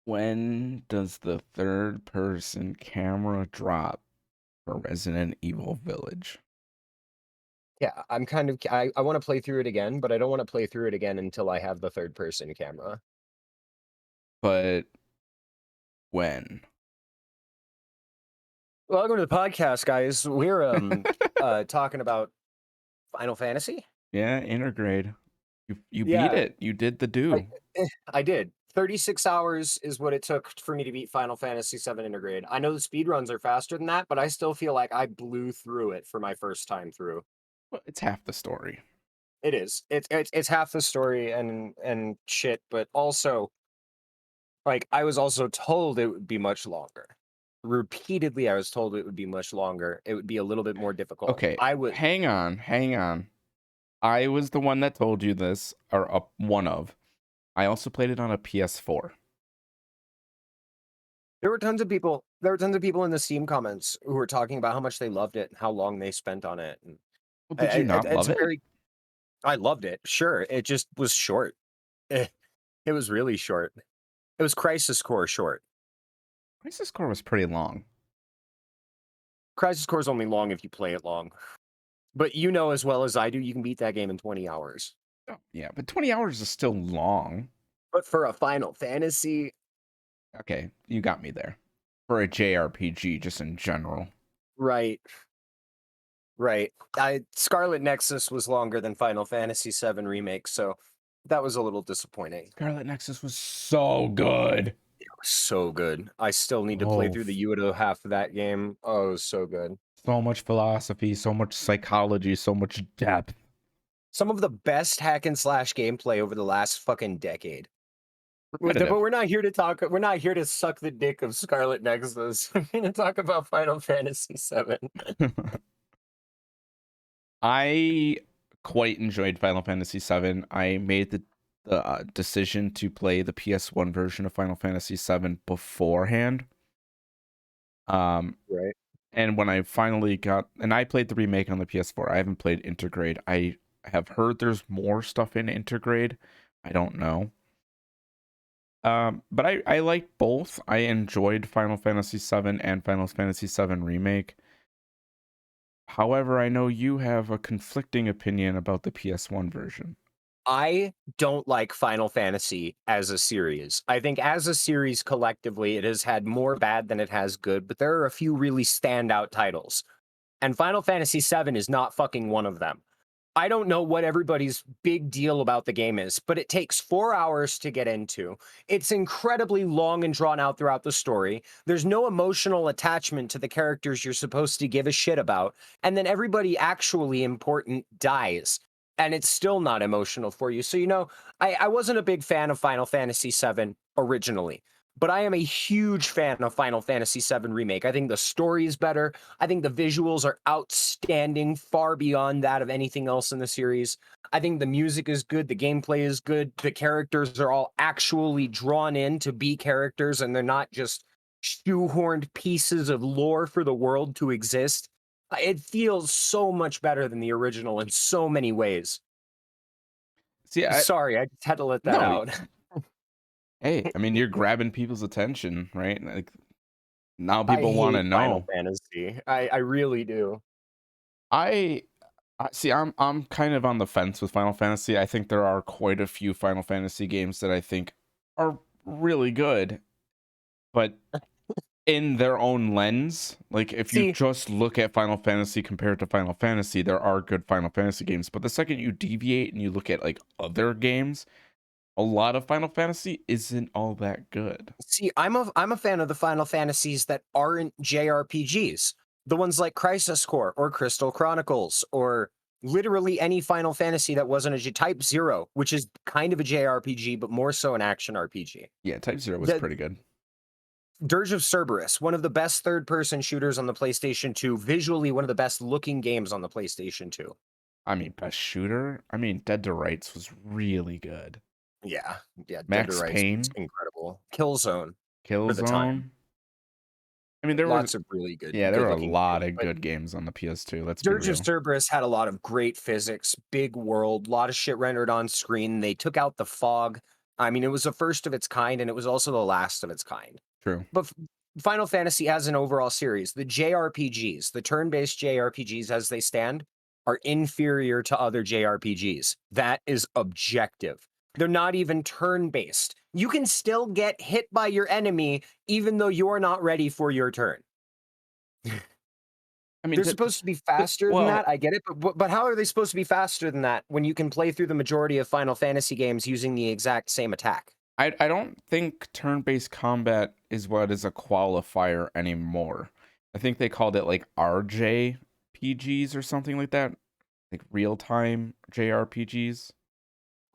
When does the third person camera drop for Resident Evil Village? Yeah, I'm kind of I wanna play through it again, but I don't wanna play through it again until I have the third person camera. But when? Welcome to the podcast, guys. We're, talking about Final Fantasy? Yeah, intergrade. You beat Yeah, it. You did the I do. I did. 36 hours is what it took for me to beat Final Fantasy VII Intergrade. I know the speed runs are faster than that, but I still feel like I blew through it for my first time through. Well, it's half the story. It is. It's half the story and shit, but also, like, I was also told it would be much longer. Repeatedly, I was told it would be much longer. It would be a little bit more difficult. Okay, I would hang on. I was the one that told you this, or one of. I also played it on a PS4. there were tons of people in the Steam comments who were talking about how much they loved it and how long they spent on it. And Well, did you not it's love a it? very I loved it. Sure, it just was short. Eh, It was really short. It was Crisis Core short. Crisis Core was pretty long. Crisis Core is only long if you play it long. But you know as well as I do, you can beat that game in 20 hours. Oh, yeah, but 20 hours is still long. But for a Final Fantasy, Okay, you got me there. For a JRPG, just in general. right, right. Scarlet Nexus was longer than Final Fantasy VII Remake, so that was a little disappointing. Scarlet Nexus was so good. It was so good. I still need to play Oh, through the Udo half of that game. Oh, it was so good. so much philosophy, so much psychology, so much depth. Some of the best hack and slash gameplay over the last fucking decade. But Repetitive. we're not here to talk. We're not here to suck the dick of Scarlet Nexus. We're going to talk about Final Fantasy VII. I quite enjoyed Final Fantasy VII. I made the decision to play the PS1 version of Final Fantasy VII beforehand. Um, Right. and when I finally got, and I played the remake on the PS4. I haven't played Intergrade. I have heard there's more stuff in Intergrade. I don't know. But I like both. I enjoyed Final Fantasy VII and Final Fantasy VII Remake. However, I know you have a conflicting opinion about the PS1 version. I don't like Final Fantasy as a series. I think as a series collectively, it has had more bad than it has good, but there are a few really standout titles. And Final Fantasy VII is not fucking one of them. I don't know what everybody's big deal about the game is, but it takes 4 hours to get into. It's incredibly long and drawn out throughout the story. There's no emotional attachment to the characters you're supposed to give a shit about. And then everybody actually important dies. And it's still not emotional for you. So, I wasn't a big fan of Final Fantasy VII originally, but I am a huge fan of Final Fantasy VII Remake. I think the story is better. I think the visuals are outstanding, far beyond that of anything else in the series. I think the music is good, the gameplay is good, the characters are all actually drawn in to be characters, and they're not just shoehorned pieces of lore for the world to exist. It feels so much better than the original in so many ways. See, I Sorry, I just had to let that no, out. hey, I mean, you're grabbing people's attention, right? Like now I people want to hate Final know. Fantasy. I really do. I, I see. I'm kind of on the fence with Final Fantasy. I think there are quite a few Final Fantasy games that I think are really good, but in their own lens, like if you See, just look at Final Fantasy compared to Final Fantasy, there are good Final Fantasy games. But the second you deviate and you look at like other games, a lot of Final Fantasy isn't all that good. I'm a fan of the Final Fantasies that aren't JRPGs. The ones like Crisis Core or Crystal Chronicles or literally any Final Fantasy that wasn't a Type 0, which is kind of a JRPG but more so an action RPG. Yeah, Type Zero was The pretty good. Dirge of Cerberus, one of the best third-person shooters on the PlayStation 2, visually one of the best looking games on the PlayStation 2. I mean, best shooter. I mean, Dead to Rights was really good. Yeah, yeah, Dead to Max Rights is Payne, incredible. Killzone for the time. Killzone. I mean, there were Lots of really good yeah, there good were a looking lot games, of but good games on the PS2. Let's be Dirge of real. Cerberus had a lot of great physics, big world, a lot of shit rendered on screen. They took out the fog. I mean, it was the first of its kind, and it was also the last of its kind. True. But Final Fantasy as an overall series, the JRPGs, the turn-based JRPGs as they stand, are inferior to other JRPGs. That is objective. They're not even turn-based. You can still get hit by your enemy even though you're not ready for your turn. I mean, They're supposed to be faster than well, that. I get it, but how are they supposed to be faster than that when you can play through the majority of Final Fantasy games using the exact same attack? I don't think turn-based combat is what is a qualifier anymore. I think they called it like RJPGs or something like that, like real-time JRPGs.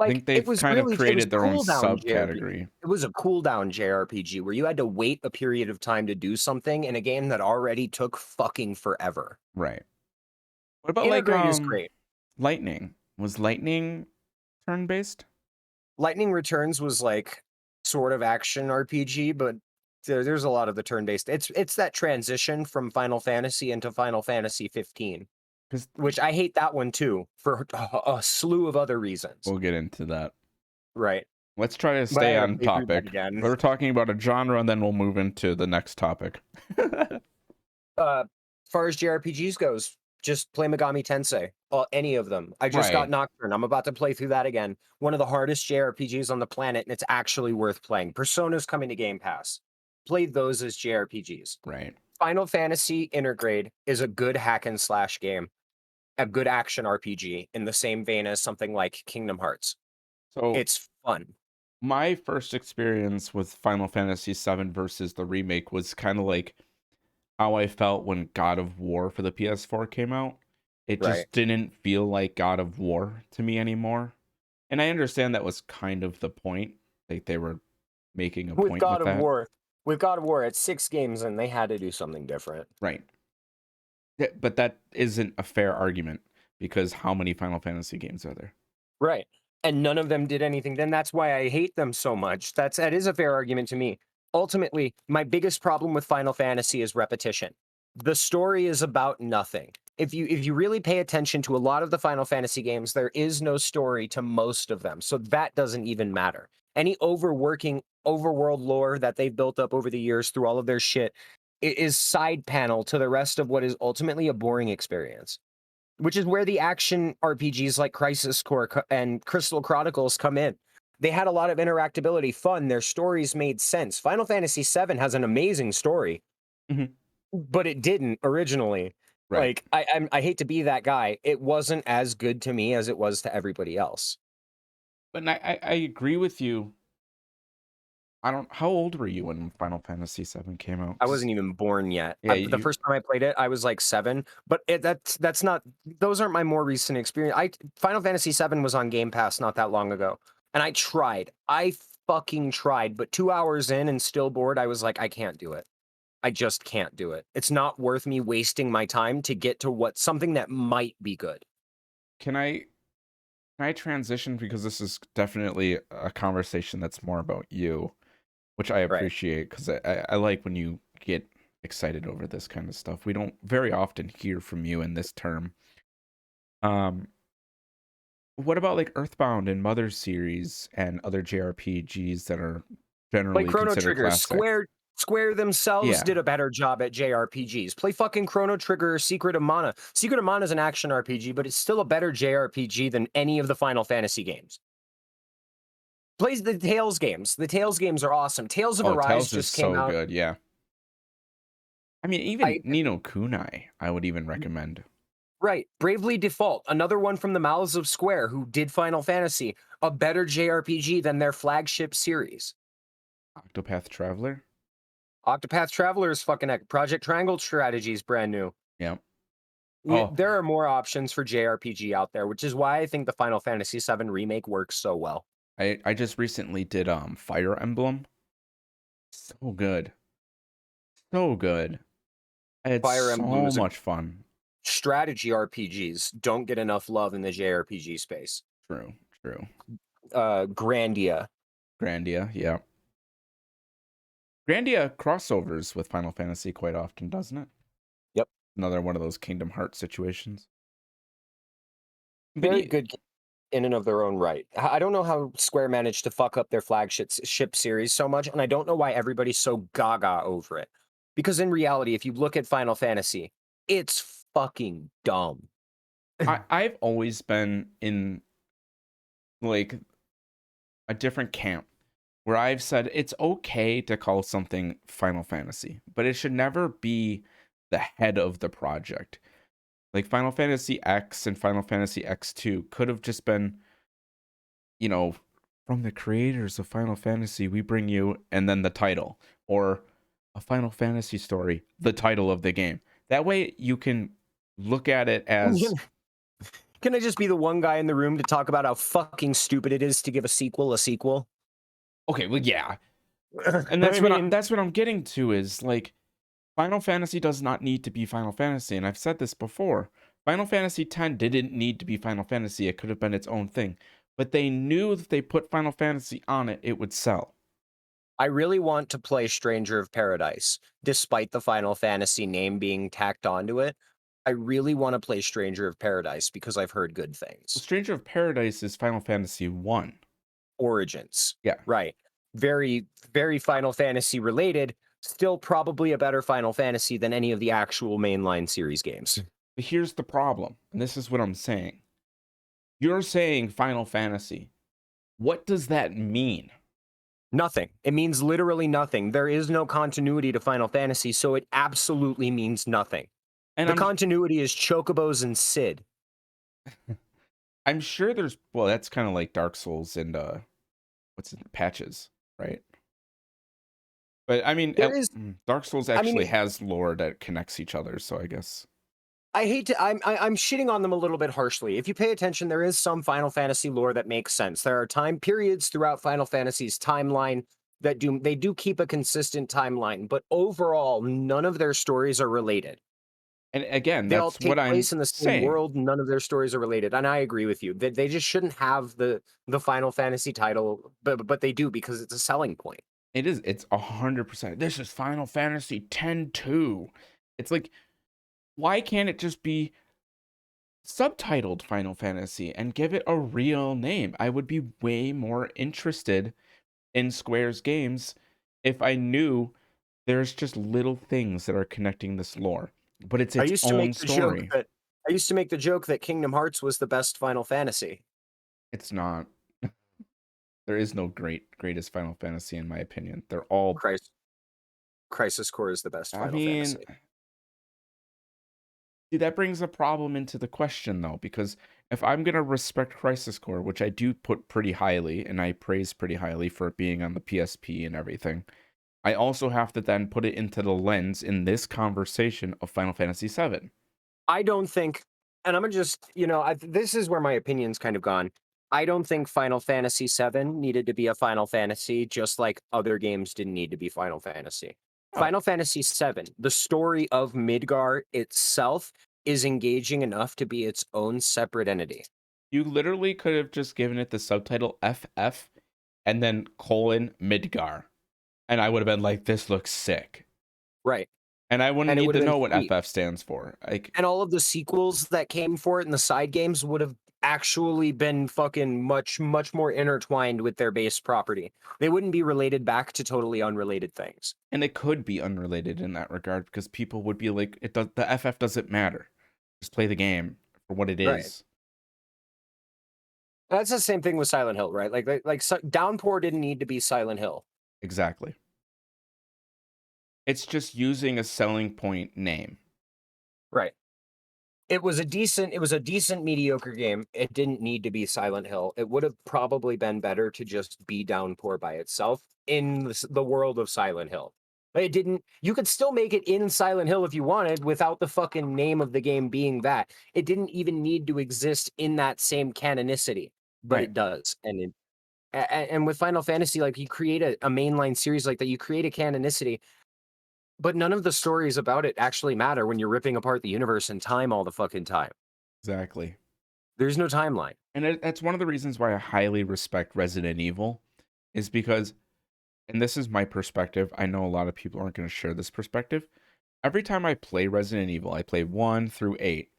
I Like, think they've kind of it was created their own cooldown JRPG. subcategory. It was a cooldown JRPG where you had to wait a period of time to do something in a game that already took fucking forever. Right. What about like Intergrade is great. Lightning? Was Lightning turn-based? Lightning Returns was like sort of action RPG, but there's a lot of the turn-based. It's that transition from Final Fantasy into Final Fantasy 15, Because which I hate that one too for a slew of other reasons. we'll get into that. Right. Let's try to But I stay gotta on play through that topic. again. We're talking about a genre, and then we'll move into the next topic. Far as JRPGs goes, just play Megami Tensei. Any of them. I just got Right, Nocturne. I'm about to play through that again. One of the hardest JRPGs on the planet, and it's actually worth playing. Persona's coming to Game Pass. Played those as JRPGs. right. Final Fantasy Intergrade is a good hack and slash game, a good action RPG in the same vein as something like Kingdom Hearts. So It's fun. my first experience with Final Fantasy VII versus the remake was kind of like how I felt when God of War for the PS4 came out. It Right. just didn't feel like God of War to me anymore. And I understand that was kind of the point. Like they were making a With point God with of that. War, it's 6 games and they had to do something different. Right. Yeah, but that isn't a fair argument because how many Final Fantasy games are there? Right. And none of them did anything. Then that's why I hate them so much. That is a fair argument to me. Ultimately, my biggest problem with Final Fantasy is repetition. The story is about nothing. If you really pay attention to a lot of the Final Fantasy games, there is no story to most of them. So that doesn't even matter. Any overworking overworld lore that they've built up over the years through all of their shit is side panel to the rest of what is ultimately a boring experience, which is where the action RPGs like Crisis Core and Crystal Chronicles come in. They had a lot of interactability, fun. Their stories made sense. Final Fantasy VII has an amazing story, Mhm. but it didn't originally. Right. Like I hate to be that guy. It wasn't as good to me as it was to everybody else. But I agree with you. I don't. How old were you when Final Fantasy VII came out? I 'Cause, wasn't even born yet. yeah, The you first time I played it, I was like 7. But that's not. Those aren't my more recent experience. Final Fantasy VII was on Game Pass not that long ago, and I tried. I fucking tried. But 2 hours in and still bored, I was like, I can't do it. I just can't do it. It's not worth me wasting my time to get to what something that might be good. can I transition because this is definitely a conversation that's more about you, which I Right. appreciate because I like when you get excited over this kind of stuff. We don't very often hear from you in this term. Um, what about like Earthbound and Mother series and other JRPGs that are Play generally Chrono considered Trigger. classic? Square themselves Yeah. did a better job at JRPGs. Play fucking Chrono Trigger or Secret of Mana. Secret of Mana is an action RPG, but it's still a better JRPG than any of the Final Fantasy games. Plays the Tales games. The Tales games are awesome. Tales of Oh, Arise Tales is just came so out. good. Yeah. I mean, even I Nino Kunai, I would even recommend. Right. Bravely Default, another one from the mouths of Square who did Final Fantasy, a better JRPG than their flagship series. Octopath Traveler. Octopath Traveler is fucking Project Triangle Strategy is brand new. Yeah. Oh, There are more options for JRPG out there, which is why I think the Final Fantasy VII remake works so well. I just recently did Fire Emblem. So good. So good. It's Fire Emblem so is a much fun. strategy RPGs don't get enough love in the JRPG space. True, true. Grandia. Grandia, yeah. Grandia crossovers with Final Fantasy quite often, doesn't it? Yep. Another one of those Kingdom Hearts situations. But Very good. in and of their own right. I don't know how Square managed to fuck up their flagship ship series so much, and I don't know why everybody's so gaga over it. Because in reality, if you look at Final Fantasy, it's fucking dumb. I've always been in like a different camp where I've said it's okay to call something Final Fantasy, but it should never be the head of the project. Like Final Fantasy X and Final Fantasy X2 could have just been, you know, from the creators of Final Fantasy, we bring you, and then the title, or a Final Fantasy story, the title of the game. That way you can look at it as, Can I just be the one guy in the room to talk about how fucking stupid it is to give a sequel a sequel? okay, well, yeah. And I mean, that's what I'm getting to is like Final Fantasy does not need to be Final Fantasy, and I've said this before. Final Fantasy X didn't need to be Final Fantasy. It could have been its own thing. But they knew if they put Final Fantasy on it, it would sell. I really want to play Stranger of Paradise, despite the Final Fantasy name being tacked onto it. I really want to play Stranger of Paradise because I've heard good Well, things. Stranger of Paradise is Final Fantasy 1. Origins, Yeah. right. Very, very Final Fantasy related. Still probably a better Final Fantasy than any of the actual mainline series games. But here's the problem, and this is what I'm saying. You're saying Final Fantasy. What does that mean? Nothing. It means literally nothing. There is no continuity to Final Fantasy, so it absolutely means nothing. And The continuity is Chocobos and Sid. I'm sure there's, well, that's kind of like Dark Souls and what's it, patches, right? But I mean, There is, Dark Souls I mean, actually has lore that connects each other, so I guess. I hate to. I'm shitting on them a little bit harshly. If you pay attention, there is some Final Fantasy lore that makes sense. There are time periods throughout Final Fantasy's timeline that do keep a consistent timeline, but overall, none of their stories are related. And again, They all that's what take I'm place in the same saying. world. None of their stories are related, and I agree with you. They just shouldn't have the Final Fantasy title, but they do because it's a selling point. It's 100%. This is Final Fantasy 10-2. It's like, why can't it just be subtitled Final Fantasy and give it a real name? I would be way more interested in Square's games if I knew there's just little things that are connecting this lore, but it's I its used to own make the joke story. that I used to make the joke that Kingdom Hearts was the best Final Fantasy. It's not. There is no greatest Final Fantasy in my opinion. They're all, Crisis Core is the best I Final mean, Fantasy. see, that brings a problem into the question though, because if I'm gonna respect Crisis Core, which I do put pretty highly, and I praise pretty highly for it being on the PSP and everything, I also have to then put it into the lens in this conversation of Final Fantasy VII. I don't think, and I'm gonna just, this is where my opinion's kind of gone. I don't think Final Fantasy VII needed to be a Final Fantasy, just like other games didn't need to be Final Fantasy. Oh, Final Fantasy VII, the story of Midgar itself is engaging enough to be its own separate entity. you literally could have just given it the subtitle FF and then colon Midgar, and I would have been like, this looks sick. Right. And I wouldn't And it need would to have been know what sweet. FF stands for. Like, And all of the sequels that came for it in the side games would have actually been fucking much, much more intertwined with their base property. They wouldn't be related back to totally unrelated things. and it could be unrelated in that regard because people would be like, it does, the FF doesn't matter. Just play the game for what it Right. is. That's the same thing with Silent Hill, right? Downpour didn't need to be Silent Hill. Exactly. It's just using a selling point name. Right. It was a decent mediocre game. It didn't need to be Silent Hill. It would have probably been better to just be Downpour by itself in the world of Silent Hill. But it didn't. You could still make it in Silent Hill if you wanted without the fucking name of the game being that. It didn't even need to exist in that same canonicity, but Right. it does. And with Final Fantasy, like you create a mainline series like that, you create a canonicity, but none of the stories about it actually matter when you're ripping apart the universe and time all the fucking time. Exactly. There's no timeline. And that's one of the reasons why I highly respect Resident Evil, is because, and this is my perspective, I know a lot of people aren't going to share this perspective. Every time I play Resident Evil, I play 1 through 8.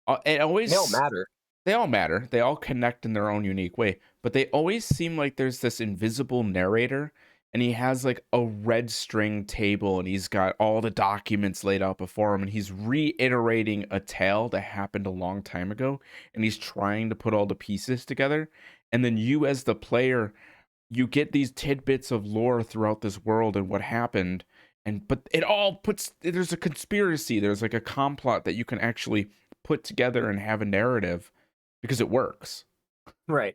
It They all always, matter. they all matter. They all connect in their own unique way, but they always seem like there's this invisible narrator, and he has like a red string table, and he's got all the documents laid out before him, and he's reiterating a tale that happened a long time ago, and he's trying to put all the pieces together. And then you, as the player, you get these tidbits of lore throughout this world and what happened. And but it all puts, there's a conspiracy, there's like a complot that you can actually put together and have a narrative because it works. Right.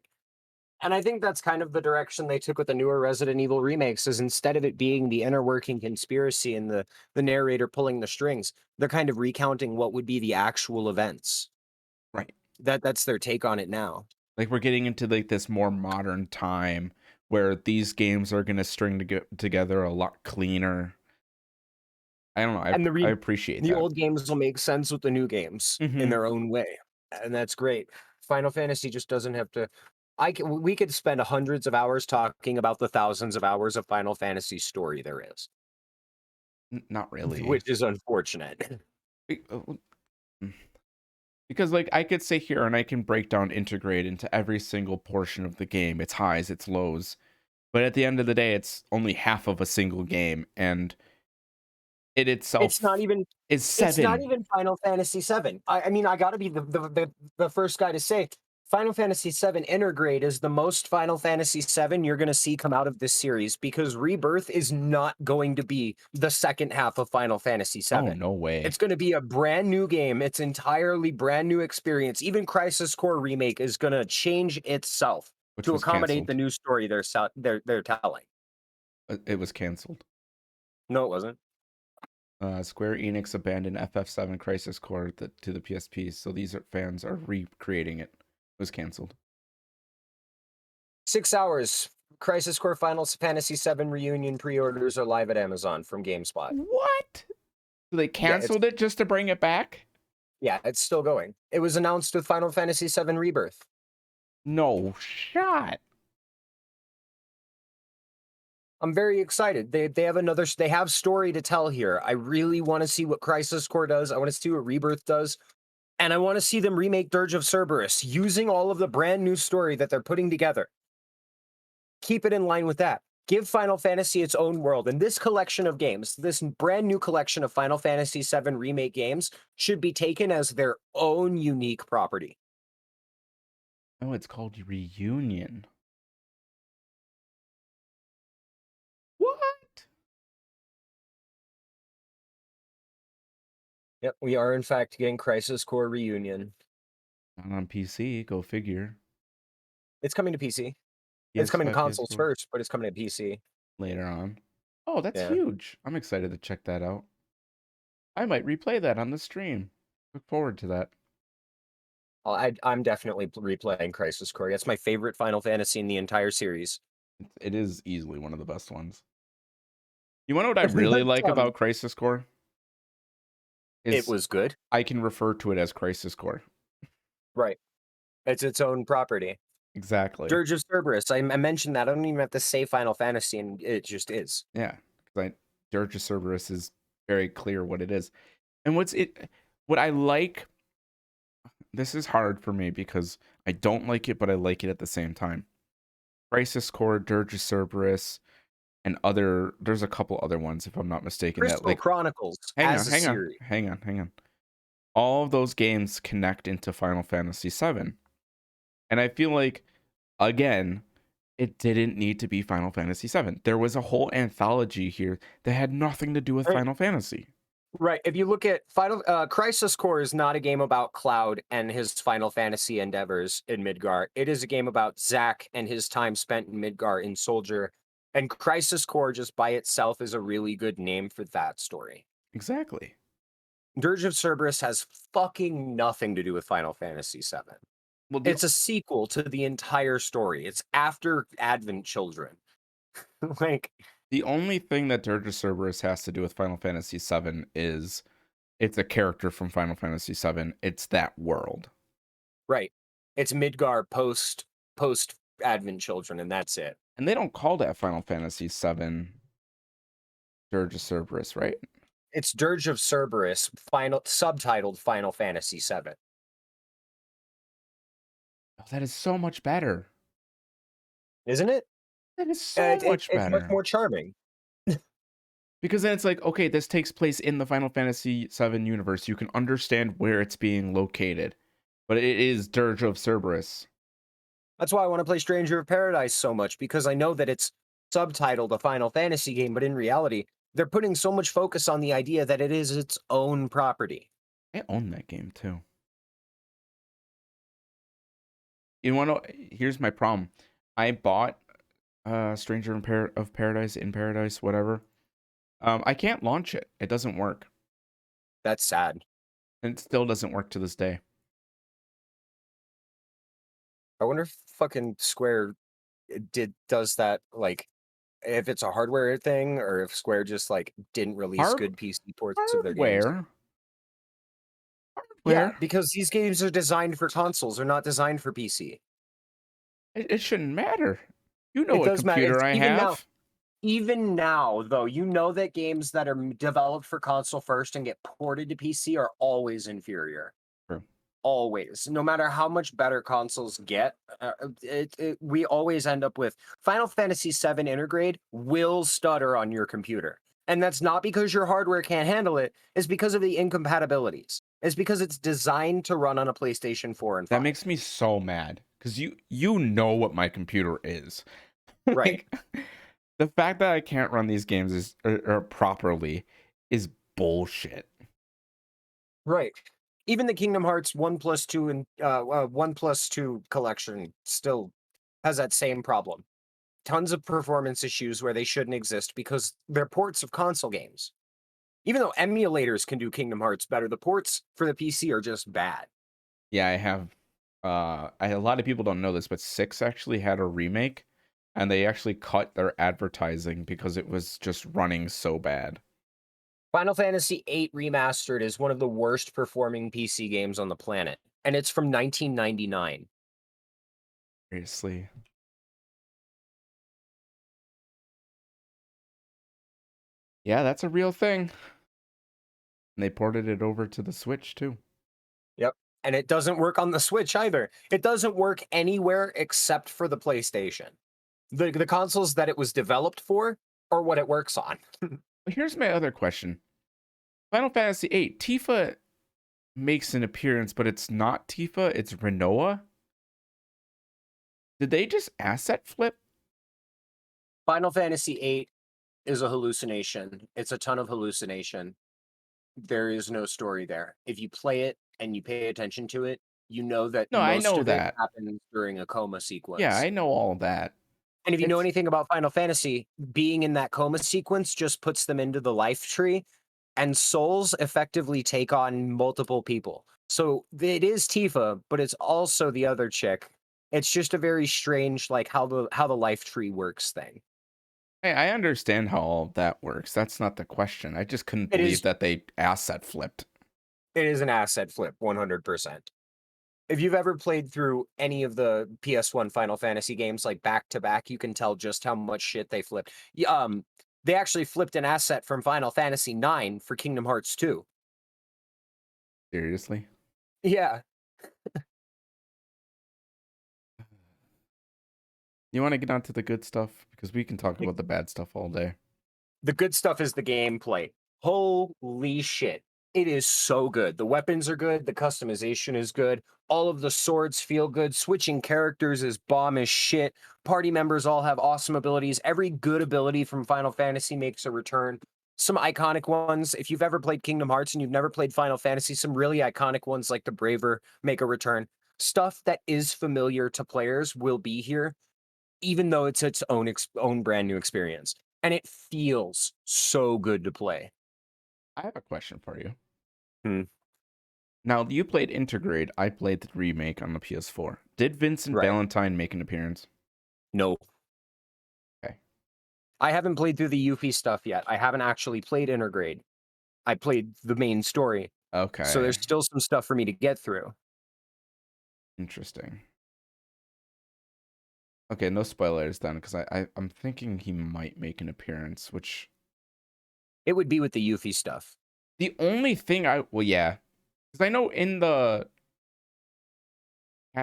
And I think that's kind of the direction they took with the newer Resident Evil remakes, is instead of it being the inner working conspiracy and the narrator pulling the strings, they're kind of recounting what would be the actual events. Right. That's their take on it now. Like we're getting into like this more modern time where these games are going to string together a lot cleaner. I don't know. And I appreciate the that. old games will make sense with the new games in Hmm. their own way, and that's great. Final Fantasy just doesn't have to. We could spend hundreds of hours talking about the thousands of hours of Final Fantasy story there is, Not really. which is unfortunate. Be- uh, mm. Because like I could sit here and I can break down integrate into every single portion of the game, its highs, its lows. But at the end of the day, it's only half of a single game, and it It's not itself even is It's not 7. even Final Fantasy VII. I mean, I gotta be the first guy to say Final Fantasy VII Intergrade is the most Final Fantasy VII you're gonna see come out of this series, because Rebirth is not going to be the second half of Final Fantasy Oh, VII. no way. It's gonna be a brand new game. It's entirely brand new experience. Even Crisis Core Remake is gonna change itself Which to was accommodate the canceled. new story they're telling. It was canceled. No, it wasn't. Square Enix abandoned FF7 Crisis Core to the PSP, so these fans are recreating it. It was canceled. 6 hours. Crisis Core Final Fantasy VII Reunion pre-orders are live at Amazon from GameSpot. What? So they Yeah, it's canceled it just to bring it back? yeah, it's still going. It was announced with Final Fantasy VII Rebirth. No shot. I'm very excited. They have story to tell here. I really want to see what Crisis Core does. I want to see what Rebirth does. And I want to see them remake Dirge of Cerberus using all of the brand new story that they're putting together. Keep it in line with that. Give Final Fantasy its own world. And this collection of games, this brand new collection of Final Fantasy VII Remake games, should be taken as their own unique property. Oh, it's called Reunion. What? Yep, we are in fact getting Crisis Core Reunion. Not on PC, go figure. It's coming to PC. It's coming to PS5, consoles PS4 first, but it's coming to PC. later on. Oh, that's Yeah. huge. I'm excited to check that out. I might replay that on the stream. Look forward to that. I'm definitely replaying Crisis Core. That's my favorite Final Fantasy in the entire series. It is easily one of the best ones. You want to know what I really But, like about Crisis Core? it Is was good. I can refer to it as Crisis Core. Right. It's its own property. Exactly. Dirge of Cerberus. I mentioned that. I don't even have to say Final Fantasy, and it just is. Yeah, because Dirge of Cerberus is very clear what it is. And what I like, this is hard for me because I don't like it, but I like it at the same time. Crisis Core, Dirge of Cerberus, and there's a couple other ones if I'm not mistaken that Crystal like Chronicles as a series. hang on. All of those games connect into Final Fantasy VII. And I feel like, again, it didn't need to be Final Fantasy VII. There was a whole anthology here that had nothing to do with Right. Final Fantasy. Right. If you look at Crisis Core is not a game about Cloud and his Final Fantasy endeavors in Midgar. It is a game about Zack and his time spent in Midgar in Soldier. And Crisis Core just by itself is a really good name for that story. Exactly. Dirge of Cerberus has fucking nothing to do with Final Fantasy VII. Well, It's a sequel to the entire story. It's after Advent Children. Like, the only thing that Dirge of Cerberus has to do with Final Fantasy VII is it's a character from Final Fantasy VII. It's that world. right. It's Midgar post Advent Children, and that's it. And they don't call that Final Fantasy VII Dirge of Cerberus, right? It's Dirge of Cerberus, final subtitled Final Fantasy VII. Oh, that is so much better. Isn't it? That is so much It's much better. more charming. Because then it's like, okay, this takes place in the Final Fantasy VII universe. You can understand where it's being located, but it is Dirge of Cerberus. That's why I want to play Stranger of Paradise so much, because I know that it's subtitled a Final Fantasy game, but in reality, they're putting so much focus on the idea that it is its own property. I own that game too. You want to? Here's my problem. I bought Stranger of Paradise, in Paradise, whatever. I can't launch it. It doesn't work. That's sad. And it still doesn't work to this day. I wonder if fucking Square does that, like, if it's a hardware thing or if Square just like didn't release Hard good PC ports of their games. hardware, Yeah, hardware. because these games are designed for consoles, they're not designed for PC. It shouldn't matter. You know It what does matter. computer It's I have. even now though, you know that games that are developed for console first and get ported to PC are always inferior. True. Always, no matter how much better consoles get, we always end up with Final Fantasy VII Intergrade will stutter on your computer. And that's not because your hardware can't handle it, it's because of the incompatibilities. It's because it's designed to run on a PlayStation 4 and That 5. makes me so mad because you know what my computer is. Right, Like the fact that I can't run these games or properly is bullshit. right. Even the Kingdom Hearts 1 plus 2 and 1 plus 2 collection still has that same problem. Tons of performance issues where they shouldn't exist because they're ports of console games. Even though emulators can do Kingdom Hearts better, the ports for the PC are just bad. Yeah, I have a lot of people don't know this, but 6 actually had a remake and they actually cut their advertising because it was just running so bad. Final Fantasy VIII Remastered is one of the worst performing PC games on the planet, and it's from 1999. Seriously. Yeah, that's a real thing. And they ported it over to the Switch too. Yep. And it doesn't work on the Switch either. It doesn't work anywhere except for the PlayStation. The consoles that it was developed for are what it works on. But here's my other question. Final Fantasy VIII, Tifa makes an appearance, but it's not Tifa, it's Renoa. Did they just asset flip? Final Fantasy VIII is a hallucination. It's a ton of hallucination. There is no story there. If you play it and you pay attention to it, you know that No, I most know of it that. happens during a coma Yeah, sequence. I know all that. And if you know It's anything about Final Fantasy, being in that coma sequence just puts them into the life tree, and souls effectively take on multiple people. So it is Tifa, but it's also the other chick. It's just a very strange, like how the life tree works thing. I understand how all that works. That's not the question. I just couldn't It believe is that they asset flipped. it is an asset flip, 100%. If you've ever played through any of the PS1 Final Fantasy games like back to back, you can tell just how much shit they flipped. They actually flipped an asset from Final Fantasy 9 for Kingdom Hearts 2. Seriously. Yeah, You want to get on to the good stuff? Because we can talk the about the bad stuff all day. the good stuff is the gameplay. Holy shit. It is so good. The weapons are good, the customization is good. All of the swords feel good. Switching characters is bomb as shit. Party members all have awesome abilities. Every good ability from Final Fantasy makes a return. Some iconic ones. If you've ever played Kingdom Hearts and you've never played Final Fantasy, some really iconic ones like the Braver make a return. Stuff that is familiar to players will be here, even though it's its own brand new experience. And it feels so good to play. I have a question for you. Hmm. Now, you played Intergrade. I played the remake on the PS4. Did Vincent Right. Valentine make an appearance? No. Okay. I haven't played through the Yuffie stuff yet. I haven't actually played Intergrade. I played the main story. So Okay. there's still some stuff for me to get through. Interesting. Okay, no spoilers then, because I'm thinking he might make an appearance, which It would be with the Yuffie stuff. the only thing well, yeah, because I know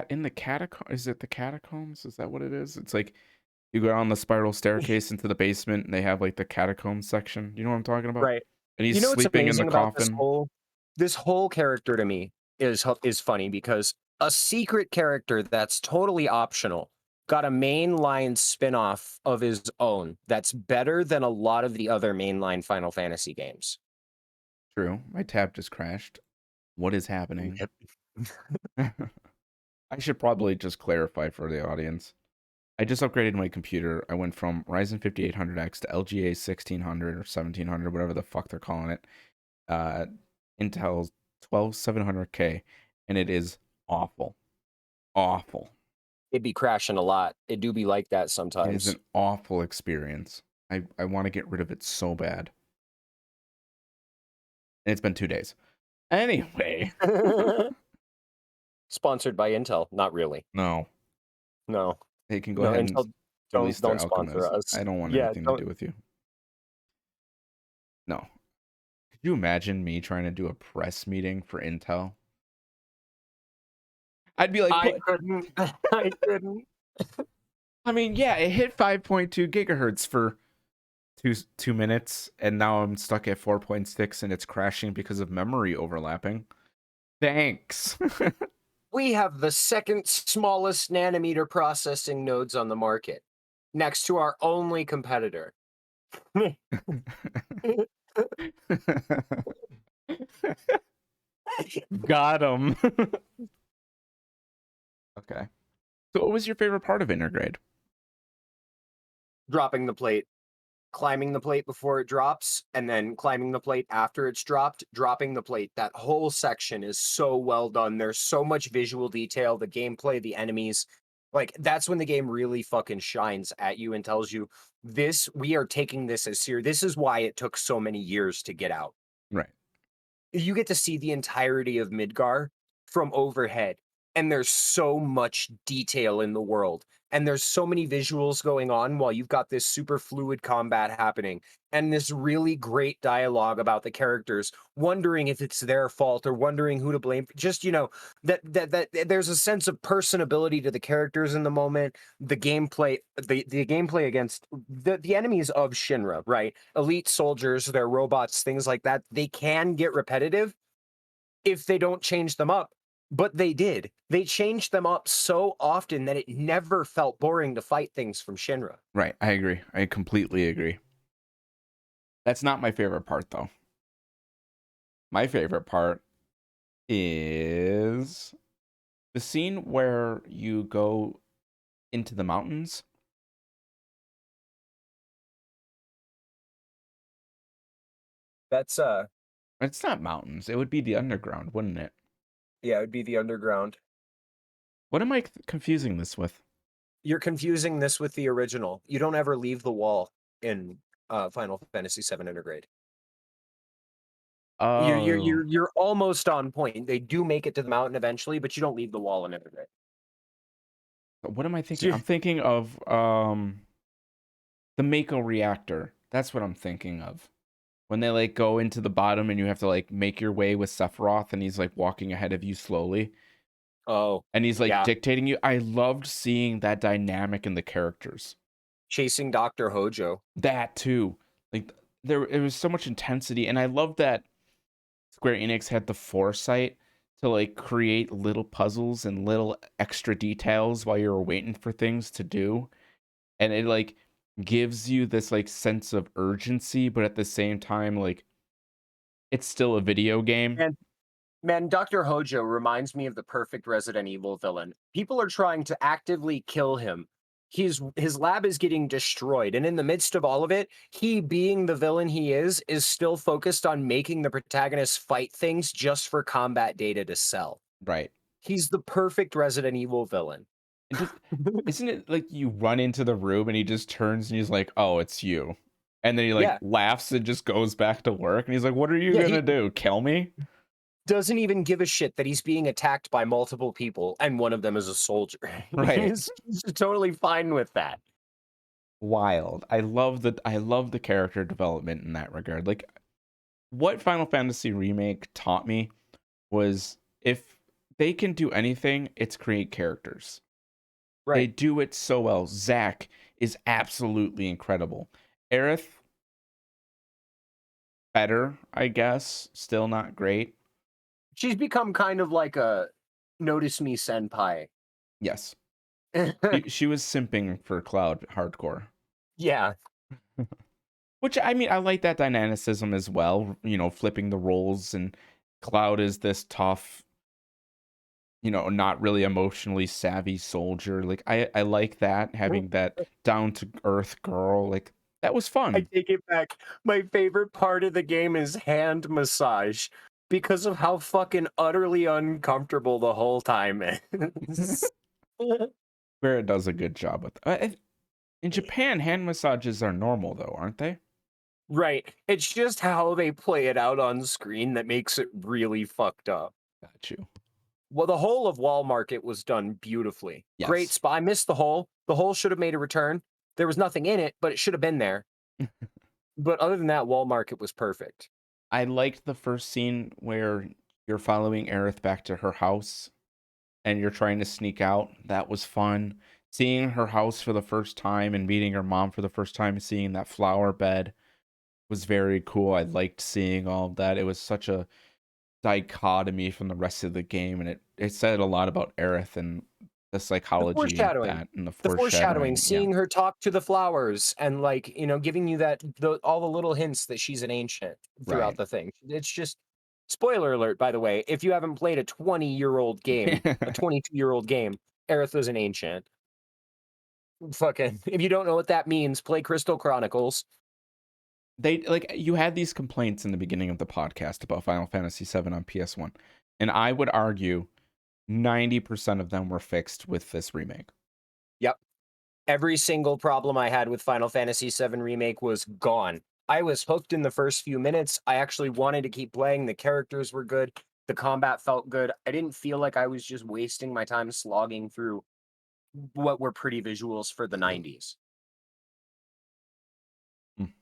in the catacomb. Is it the catacombs? Is that what it is? It's like you go down the spiral staircase into the basement, and they have like the catacomb section. You know what I'm talking about? Right. And You he's know what's sleeping in the amazing about coffin. this whole character to me is funny because a secret character that's totally optional got a mainline spin-off of his own that's better than a lot of the other mainline Final Fantasy games. True. My tab just crashed. What is happening? Yep. I should probably just clarify for the audience. I just upgraded my computer. I went from Ryzen 5800X to LGA 1600 or 1700, whatever the fuck they're calling it. Uh, Intel's 12700K, and it is awful. Awful. It'd be crashing a lot. It do be like that It is sometimes. an awful experience. I want to get rid of it so bad. And it's been 2 days. Anyway. Sponsored by Intel. Not really. No. No. They can go No, ahead and Intel release their don't sponsor Alchemist. us. I don't want Yeah, anything to don't do with you. No. Could you imagine me trying to do a press meeting for Intel? I'd be like, I couldn't. I couldn't. I mean, yeah, it hit 5.2 gigahertz for 2 minutes, and now I'm stuck at 4.6, and it's crashing because of memory overlapping. Thanks. We have the second smallest nanometer processing nodes on the market, next to our only competitor. Got him. Okay. So, what was your favorite part of Intergrade? Dropping the plate, climbing the plate before it drops, and then climbing the plate after it's dropped, dropping the plate. That whole section is so well done. There's so much visual detail, the gameplay, the enemies. Like, that's when the game really fucking shines at you and tells you, we are taking this as serious. This is why it took so many years to get out. Right. You get to see the entirety of Midgar from overhead, and there's so much detail in the world, and there's so many visuals going on while you've got this super fluid combat happening, and this really great dialogue about the characters wondering if it's their fault or wondering who to blame. Just, that there's a sense of personability to the characters in the moment. The gameplay against the enemies of Shinra, right? Elite soldiers, their robots, things like that, they can get repetitive if they don't change them up. But they did. They changed them up so often that it never felt boring to fight things from Shinra. Right. I agree. I completely agree. That's not my favorite part, though. My favorite part is the scene where you go into the mountains. That's It's not mountains. It would be the underground, wouldn't it? yeah, it would be the underground. What am I confusing this with? You're confusing this with the original. You don't ever leave the wall in Final Fantasy VII Intergrade. Oh, You're almost on point. They do make it to the mountain eventually, but you don't leave the wall in Intergrade. what am I thinking? I'm thinking of the Mako reactor. That's what I'm thinking of. When they like go into the bottom and you have to like make your way with Sephiroth and he's like walking ahead of you slowly Oh, and he's like yeah. dictating you. I loved seeing that dynamic in the characters. Chasing Dr. Hojo. That too. Like it was so much intensity, and I love that Square Enix had the foresight to like create little puzzles and little extra details while you were waiting for things to do. And it like gives you this like sense of urgency, but at the same time, like it's still a video game. And man, Dr. Hojo reminds me of the perfect Resident Evil villain. People are trying to actively kill him. His lab is getting destroyed, and in the midst of all of it, he being the villain he is still focused on making the protagonist fight things just for combat data to sell. Right. He's the perfect Resident Evil villain. And just isn't it like you run into the room and he just turns and he's like, "Oh, it's you." And then he like Yeah. laughs and just goes back to work and he's like, "What are you Yeah, going to he do? Kill me?" doesn't even give a shit that he's being attacked by multiple people, and one of them is a soldier. Right. He's totally fine with that. Wild. I love the character development in that regard. Like what Final Fantasy Remake taught me was if they can do anything, it's create characters. They Right. do it so well. Zach is absolutely incredible. Aerith, better, I guess. Still not great. She's become kind of like a notice me senpai. Yes. She was simping for Cloud hardcore. Yeah. Which, I mean, I like that dynamicism as well, flipping the roles, and Cloud is this tough, not really emotionally savvy soldier. Like, I like that, having that down to earth girl. Like, that was I fun. take it back. My favorite part of the game is hand massage because of how fucking utterly uncomfortable the whole time is. Where it does a good job with. In Japan, hand massages are normal, though, aren't they? Right. It's just how they play it out on screen that makes it really fucked up. Got you. Well, the whole of Wall Market was done beautifully. Great Yes. spot. I missed the hole. The hole should have made a return. There was nothing in it, but it should have been there. But other than that, Wall Market was perfect. I liked the first scene where you're following Aerith back to her house and you're trying to sneak out. That was fun. Seeing her house for the first time and meeting her mom for the first time, seeing that flower bed was very cool. I liked seeing all of that. It was such a dichotomy from the rest of the game, and it said a lot about Aerith and the The psychology of foreshadowing. that and the The foreshadowing, foreshadowing. Yeah, seeing her talk to the flowers and like, giving you all the little hints that she's an ancient throughout right. the thing. It's just spoiler alert, by the way, if you haven't played a 20-year-old game, a 22-year-old game, Aerith was an ancient. Fucking, if you don't know what that means, play Crystal Chronicles. They like you had these complaints in the beginning of the podcast about Final Fantasy VII on PS1, and I would argue 90% of them were fixed with this remake. Yep. Every single problem I had with Final Fantasy VII Remake was gone. I was hooked in the first few minutes. I actually wanted to keep playing. The characters were good. The combat felt good. I didn't feel like I was just wasting my time slogging through what were pretty visuals for the 90s. Mm.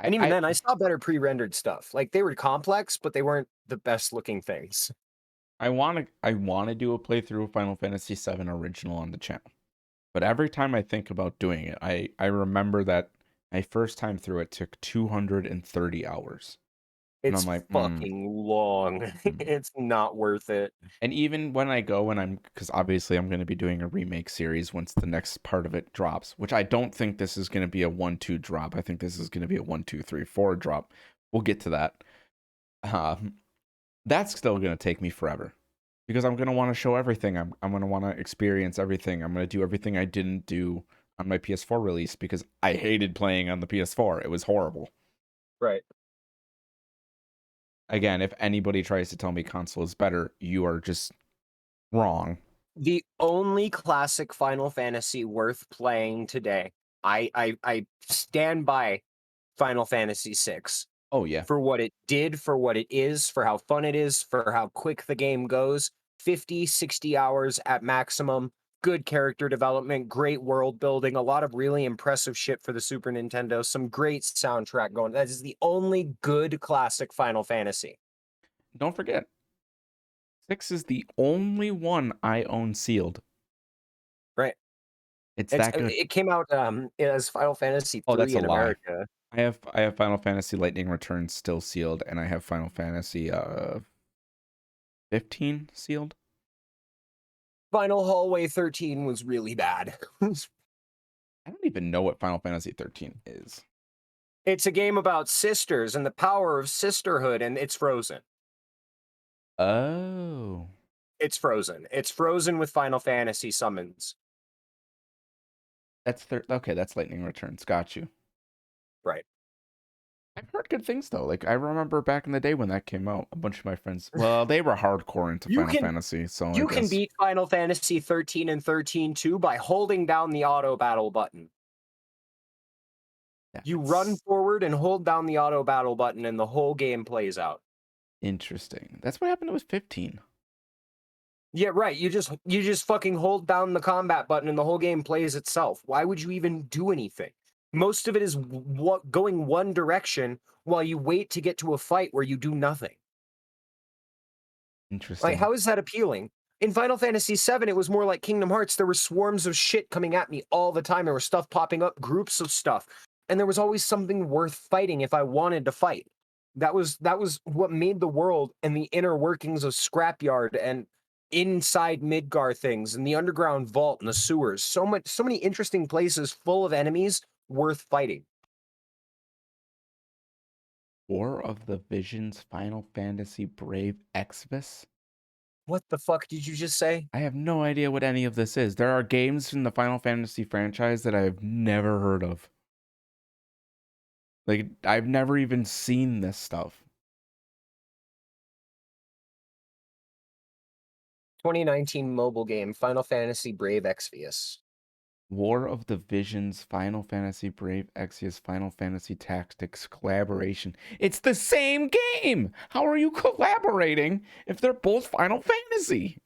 And even I then, I saw better pre-rendered stuff. Like they were complex, but they weren't the best looking things. I want to do a playthrough of Final Fantasy VII original on the channel. But every time I think about doing it, I remember that my first time through it took 230 hours. And I'm It's like, fucking long. mm. It's not worth it. And even when I go and because obviously I'm going to be doing a remake series once the next part of it drops, which I don't think this is going to be a 1-2 drop. I think this is going to be a 1-2-3-4 drop. We'll get to that. Um, that's still going to take me forever because I'm going to want to show everything. I'm going to want to experience everything. I'm going to do everything I didn't do on my PS4 release because I hated playing on the PS4. It was horrible. Right. Again, if anybody tries to tell me console is better, you are just wrong. The only classic Final Fantasy worth playing today, I stand by Final Fantasy VI Oh yeah. for what it did, for what it is, for how fun it is, for how quick the game goes. 50, 60 hours at maximum, good character development, great world building, a lot of really impressive shit for the Super Nintendo, some great soundtrack going. That is the only good classic Final Fantasy. Don't forget, 6 is the only one I own sealed. Right. It's that good. It came out as Final Fantasy Oh, that's 3 a in lie. America. I have Final Fantasy Lightning Returns still sealed, and I have Final Fantasy 15 sealed. Final Hallway 13 was really bad. I don't even know what Final Fantasy 13 is. It's a game about sisters and the power of sisterhood, and it's frozen. Oh, It's frozen. It's frozen with Final Fantasy summons. okay. That's Lightning Returns. Got you. Right. I've heard good things though. Like I remember back in the day when that came out, a bunch of my friends. Well, they were hardcore into You Final can Fantasy, so I you can guess beat Final Fantasy 13 and 13 too by holding down the auto battle button. You run that's forward and hold down the auto battle button and the whole game plays out. interesting. That's what happened with 15. Yeah, right. You just fucking hold down the combat button and the whole game plays itself. Why would you even do anything? Most of it is what going one direction while you wait to get to a fight where you do nothing. Like, Interesting. how is that appealing? In Final Fantasy VII, it was more like Kingdom Hearts. There were swarms of shit coming at me all the time. There was stuff popping up, groups of stuff, and there was always something worth fighting if I wanted to fight. That was what made the world and the inner workings of Scrapyard and inside Midgar things and the underground vault and the sewers. So many interesting places full of enemies worth fighting. War of the Visions Final Fantasy Brave Exvius? What the fuck did you just say? I have no idea what any of this is. There are games in the Final Fantasy franchise that I've never heard of. Like, I've never even seen this stuff. 2019 mobile game Final Fantasy Brave Exvius. War of the Visions Final Fantasy Brave Exvius Final Fantasy Tactics collaboration. It's the same game! How are you collaborating if they're both Final Fantasy?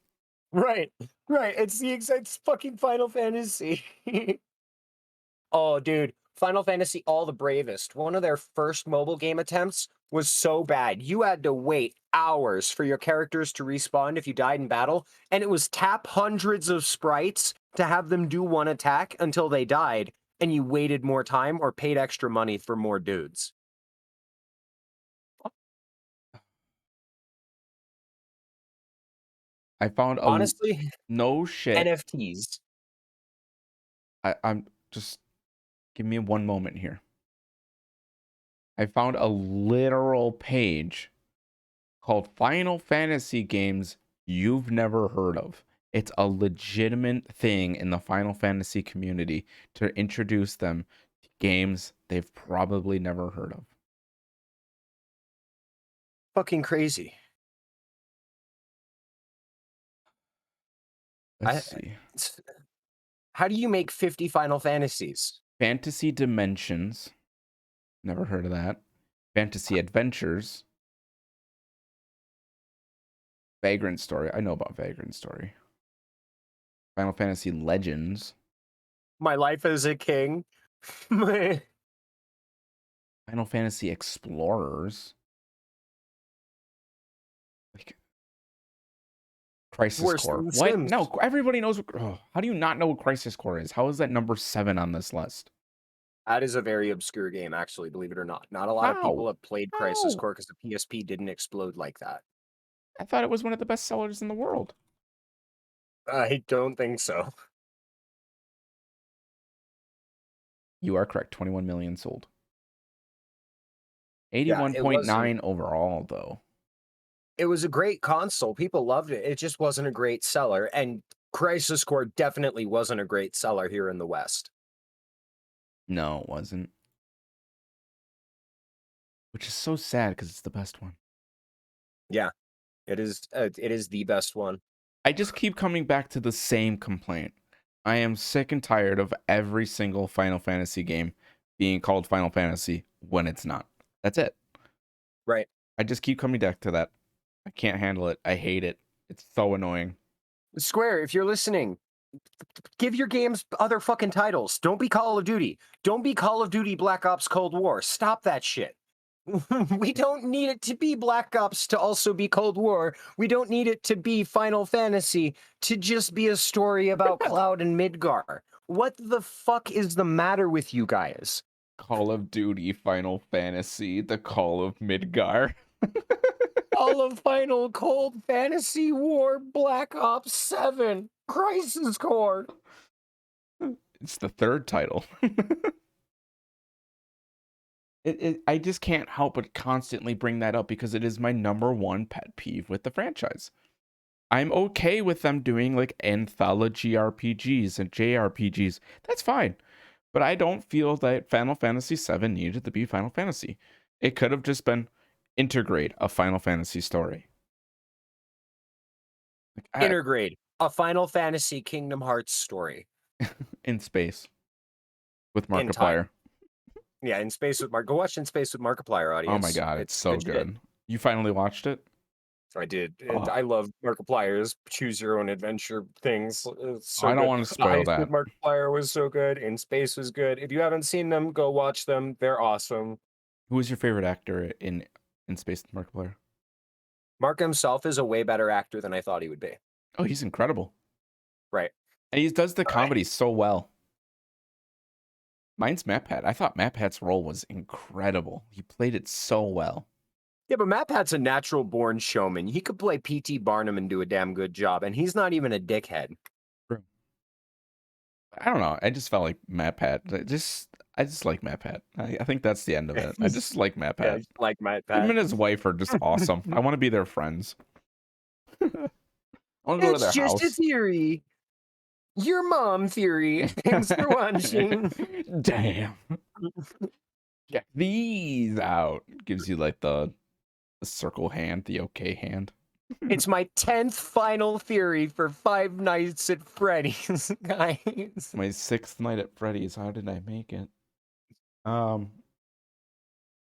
Right, right. It's the exact fucking Final Fantasy. Oh, dude, Final Fantasy All the Bravest. One of their first mobile game attempts was so bad. You had to wait hours for your characters to respawn if you died in battle, and it was tap hundreds of sprites to have them do one attack until they died, and you waited more time or paid extra money for more dudes. I found a Honestly, no shit. NFTs. I'm just give me one moment here. I found a literal page called Final Fantasy Games You've Never Heard of. It's a legitimate thing in the Final Fantasy community to introduce them to games they've probably never heard of. Fucking crazy. Let's I, see. how do you make 50 Final Fantasies? Fantasy Dimensions. Never heard of that. Fantasy Adventures. Vagrant Story. I know about Vagrant Story. Final Fantasy Legends. My Life as a King. My- Final Fantasy Explorers. Like Crisis Worse Core. than The What? Sims. No, everybody knows. How do you not know what Crisis Core is? How is that number 7 on this list? That is a very obscure game, actually, believe it or not. Not a lot of people How? have played Crisis How? Core because the PSP didn't explode like that. I thought it was one of the best sellers in the world. I don't think so. You are correct. 21 million sold. Yeah, it wasn't. 81.9 overall, though. It was a great console. People loved it. It just wasn't a great seller. And Crisis Core definitely wasn't a great seller here in the West. No, it wasn't. Which is so sad because it's the best one. Yeah, it is. It is the best one. I just keep coming back to the same complaint. I am sick and tired of every single Final Fantasy game being called Final Fantasy when it's not. That's it. Right. I just keep coming back to that. I can't handle it. I hate it. It's so annoying. Square, if you're listening, give your games other fucking titles. Don't be Call of Duty. Don't be Call of Duty Black Ops Cold War. Stop that shit. We don't need it to be Black Ops to also be Cold War. We don't need it to be Final Fantasy to just be a story about Cloud and Midgar. What the fuck is the matter with you guys? Call of Duty, Final Fantasy, the Call of Midgar. All of Final Cold Fantasy War Black Ops 7 Crisis Core. It's the third title. I just can't help but constantly bring that up because it is my number one pet peeve with the franchise. I'm okay with them doing like anthology RPGs and JRPGs. That's fine. But I don't feel that Final Fantasy VII needed to be Final Fantasy. It could have just been integrate a Final Fantasy story. Like, Intergrade, a Final Fantasy Kingdom Hearts story. in space with In time. Markiplier. Yeah, in space with Mark. Go watch In Space with Markiplier, audience. Oh my god, it's so good shit. good. You finally watched it? I did. And Oh. I love Markiplier's choose your own adventure things. It's so I don't good. want to spoil Heist that. with Markiplier was so good. In Space was good. If you haven't seen them, go watch them. They're awesome. Who was your favorite actor in Space with Markiplier? Mark himself is a way better actor than I thought he would be. Oh, he's incredible. Right. And he does the All right. comedy so well. Mine's MatPat. I thought MatPat's role was incredible. He played it so well. Yeah, but Matt Pat's a natural born showman. He could play P.T. Barnum and do a damn good job, and he's not even a dickhead. True. I don't know. I just felt like MatPat. I just like MatPat. I think that's the end of it. I just like Yeah, MatPat. just like Matt Him Pat. and his wife are just awesome. I want to be their friends. I want to go to It's their just a house. theory. Your mom theory. Thanks for watching. Damn. Check these out. Gives you like the circle hand, the okay hand. It's my 10th final theory for Five Nights at Freddy's, guys. My 6th night at Freddy's. How did I make it?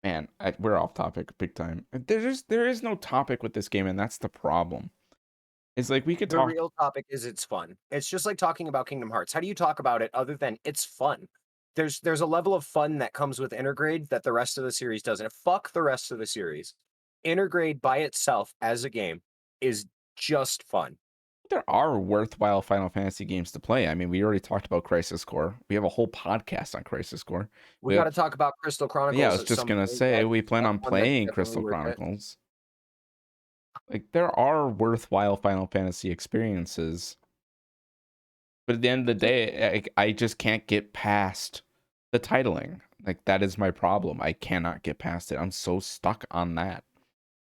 Man, we're off topic big time. There is no topic with this game, and that's the problem. It's like we could The talk. real topic is it's fun. It's just like talking about Kingdom Hearts. How do you talk about it other than it's fun? There's a level of fun that comes with Intergrade that the rest of the series doesn't. Fuck the rest of the series. Intergrade by itself as a game is just fun. There are worthwhile Final Fantasy games to play. I mean, we already talked about Crisis Core. We have a whole podcast on Crisis Core. We got to talk about Crystal Yeah, I Chronicles was at just some gonna point. say That's we plan on one that's playing definitely Crystal worth it. Chronicles. Like there are worthwhile Final Fantasy experiences, but at the end of the day, I just can't get past the titling. Like that is my problem. I cannot get past it. I'm so stuck on that.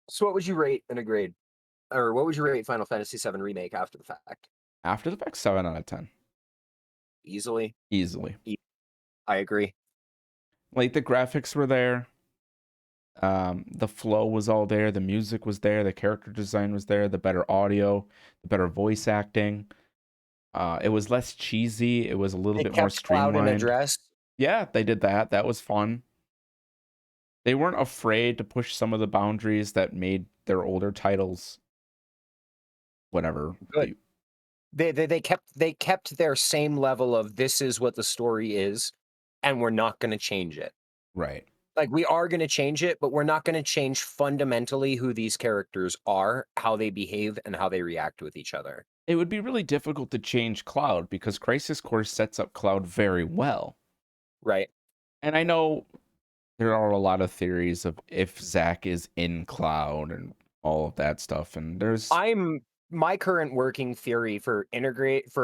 So what would you rate Intergrade? Or what would you rate Final Fantasy VII Remake after the fact? After the fact, 7 out of 10, Easily. easily. I agree. Like the graphics were there, the flow was all there, the music was there, the character design was there, the better audio, the better voice acting. It was less cheesy. It was a little They bit more kept Cloud in a streamlined. dress. Yeah, they did that. That was fun. They weren't afraid to push some of the boundaries that made their older titles whatever. Good. They kept their same level of this is what the story is, and we're not going to change it. Right. Like we are going to change it, but we're not going to change fundamentally who these characters are, how they behave, and how they react with each other. It would be really difficult to change Cloud because Crisis Core sets up Cloud very well. Right. And I know there are a lot of theories of if Zack is in Cloud and all of that stuff. And there's My current working theory for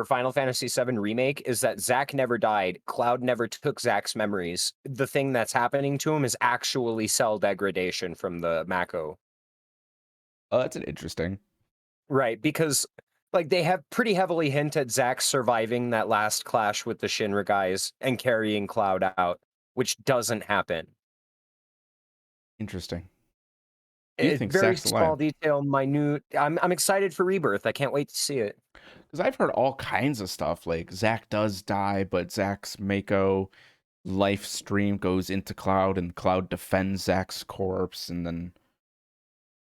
Final Fantasy VII Remake is that Zack never died. Cloud never took Zack's memories. The thing that's happening to him is actually cell degradation from the Mako. that's an interesting. Right, because like they have pretty heavily hinted Zack surviving that last clash with the Shinra guys and carrying Cloud out, which doesn't happen. Interesting. Do you think Very Zack's small alive? detail, minute. I'm excited for Rebirth. I can't wait to see it. Because I've heard all kinds of stuff. Like Zack does die, but Zack's Mako life stream goes into Cloud, and Cloud defends Zack's corpse, and then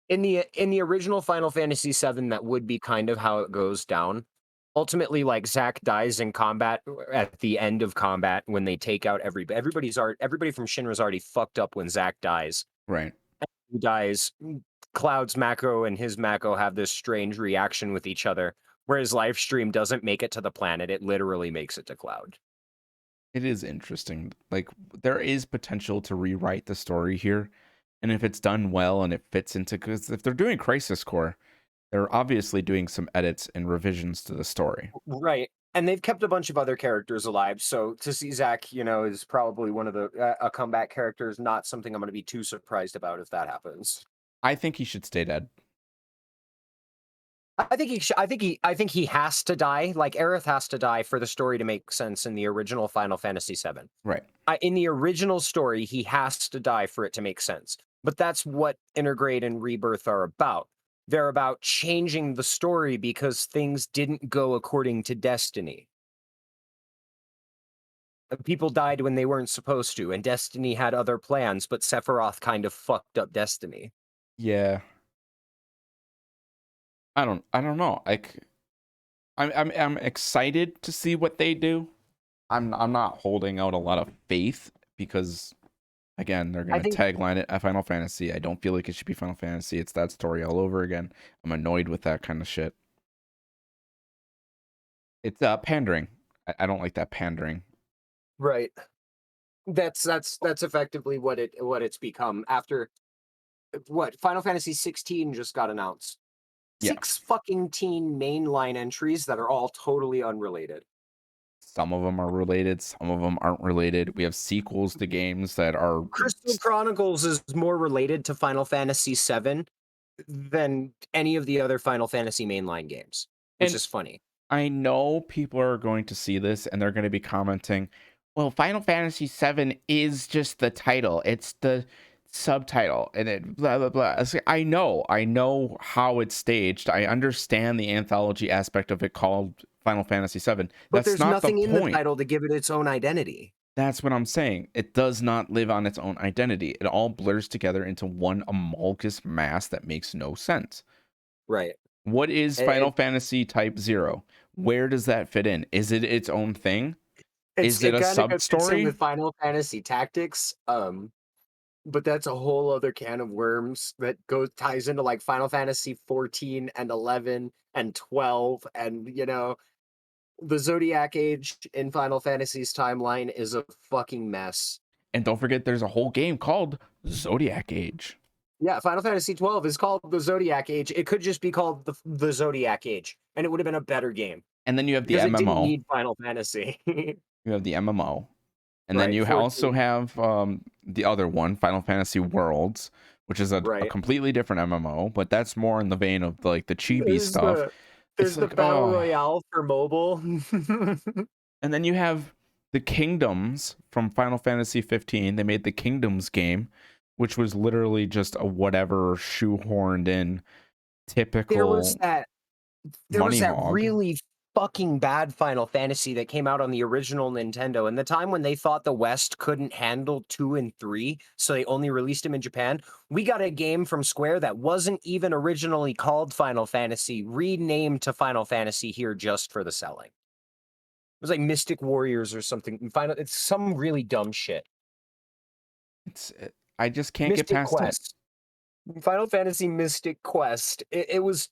In the original Final Fantasy VII, that would be kind of how it goes down. Ultimately, like Zack dies in combat at the end of combat when they take out everybody from Shinra's already fucked up when Zack dies. right. He dies. Cloud's Mako and his Mako have this strange reaction with each other, whereas Livestream doesn't make it to the planet; it literally makes it to Cloud. It is interesting. Like there is potential to rewrite the story here, and if it's done well and it fits into, because if they're doing Crisis Core, they're obviously doing some edits and revisions to the story. Right. And they've kept a bunch of other characters alive, so to see Zack, is probably one of the a comeback characters. Not something I'm going to be too surprised about if that happens. I think he should stay dead. I think he. I think he has to die. Like Aerith has to die for the story to make sense in the original Final Fantasy VII. Right. In the original story, he has to die for it to make sense. But that's what Intergrade and Rebirth are about. They're about changing the story because things didn't go according to destiny. People died when they weren't supposed to, and Destiny had other plans, but Sephiroth kind of fucked up Destiny. Yeah. I don't know. Like I'm excited to see what they do. I'm not holding out a lot of faith because Again, they're I gonna think tagline it at Final Fantasy. I don't feel like it should be Final Fantasy. It's that story all over again. I'm annoyed with that kind of shit. It's pandering. I don't like that pandering. right. That's effectively what it's become after what Final Fantasy 16 just got announced. Yeah, 6 fucking teen mainline entries that are all totally unrelated. some of them are related, some of them aren't related. We have sequels to games that are. Crystal Chronicles is more related to Final Fantasy 7 than any of the other Final Fantasy mainline games, which And is funny. I know people are going to see this and they're going to be commenting, well, Final Fantasy VII is just the title. It's the subtitle and it blah blah blah. It's like, I know how it's staged. I understand the anthology aspect of it called Final Fantasy VII. But That's there's not the nothing in the point. title to give it its own identity. That's what I'm saying. It does not live on its own identity. It all blurs together into one amorphous mass that makes no sense. Right. What is Final It, Fantasy Type 0? Where does that fit in? Is it its own thing? Is it it a kind of sub fits in with story? Final Fantasy Tactics, but that's a whole other can of worms that ties into like Final Fantasy 14 and 11 and 12, and the Zodiac Age in Final Fantasy's timeline is a fucking mess. And don't forget, there's a whole game called Zodiac Age. Yeah, Final Fantasy 12 is called the Zodiac Age. It could just be called the Zodiac Age, and it would have been a better game And then you have the because it didn't MMO. need Final Fantasy. You have the MMO. And then Right, you also 14. have the other one, Final Fantasy Worlds, which is a Right. completely different MMO, but that's more in the vein of like the chibi There's stuff. the It's there's the like, battle oh. royale for mobile. And then you have the Kingdoms from Final Fantasy 15. They made the Kingdoms game, which was literally just a whatever shoehorned in there was typical that there was money that hog. really fucking bad Final Fantasy that came out on the original Nintendo. And the time when they thought the West couldn't handle 2 and 3, so they only released them in Japan, we got a game from Square that wasn't even originally called Final Fantasy, renamed to Final Fantasy here just for the selling. It was like Mystic Warriors or something. Final, it's some really dumb shit. I just can't get Mystic past it. Quest. Final Fantasy Mystic Quest. It was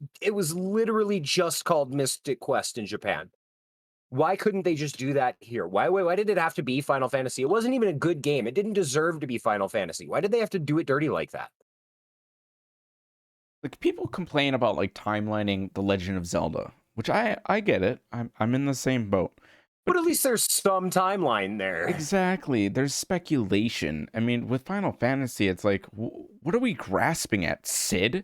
literally just called Mystic Quest in Japan. Why couldn't they just do that here? Why did it have to be Final Fantasy? It wasn't even a good game. It didn't deserve to be Final Fantasy. Why did they have to do it dirty like that? Like people complain about like timelining The Legend of Zelda, which I get it. I'm in the same boat. But But at least there's some timeline there. exactly, there's speculation. I mean, with Final Fantasy, it's like, what are we grasping at? Sid?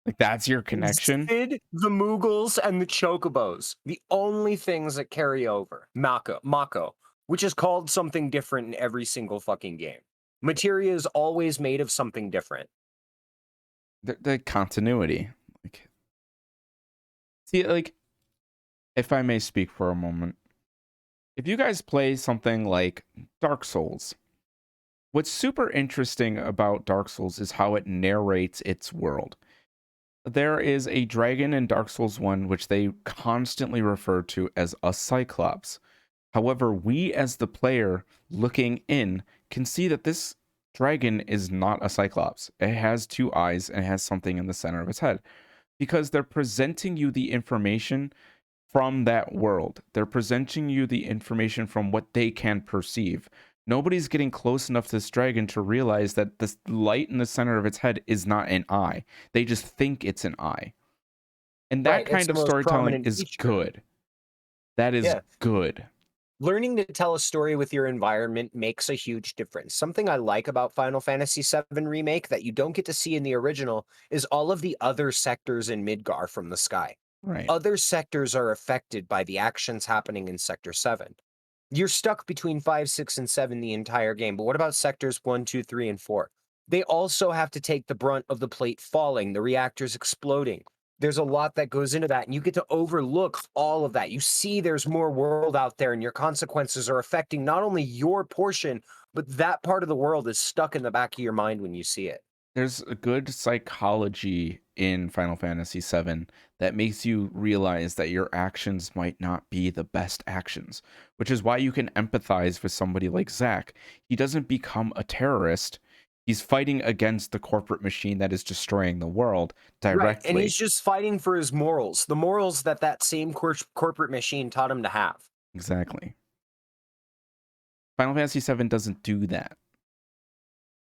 Like that's your connection? Sid, the Moogles, and the Chocobos. The only things that carry over. Mako, which is called something different in every single fucking game. Materia is always made of something different. The continuity. Like, see, like, if I may speak for a moment, if you guys play something like Dark Souls, what's super interesting about Dark Souls is how it narrates its world. There is a dragon in Dark Souls 1 which they constantly refer to as a Cyclops. However, we as the player looking in can see that this dragon is not a Cyclops. It has two eyes and it has something in the center of its head because they're presenting you the information from that world. They're presenting you the information from what they can perceive. Nobody's getting close enough to this dragon to realize that this light in the center of its head is not an eye. They just think it's an eye. And that Right, it's kind the of most storytelling prominent is feature. good. That is Yeah. good. Learning to tell a story with your environment makes a huge difference. Something I like about Final Fantasy VII Remake that you don't get to see in the original is all of the other sectors in Midgar from the sky. Right. Other sectors are affected by the actions happening in Sector 7. You're stuck between 5, 6, and 7 the entire game, but what about sectors 1, 2, 3, and 4? They also have to take the brunt of the plate falling, the reactors exploding. There's a lot that goes into that, and you get to overlook all of that. You see there's more world out there, and your consequences are affecting not only your portion, but that part of the world is stuck in the back of your mind when you see it. There's a good psychology in Final Fantasy VII that makes you realize that your actions might not be the best actions, which is why you can empathize with somebody like Zack. He doesn't become a terrorist. He's fighting against the corporate machine that is destroying the world Right, and he's directly. just fighting for his morals, the morals that same corporate machine taught him to have. Exactly. Final Fantasy VII doesn't do that,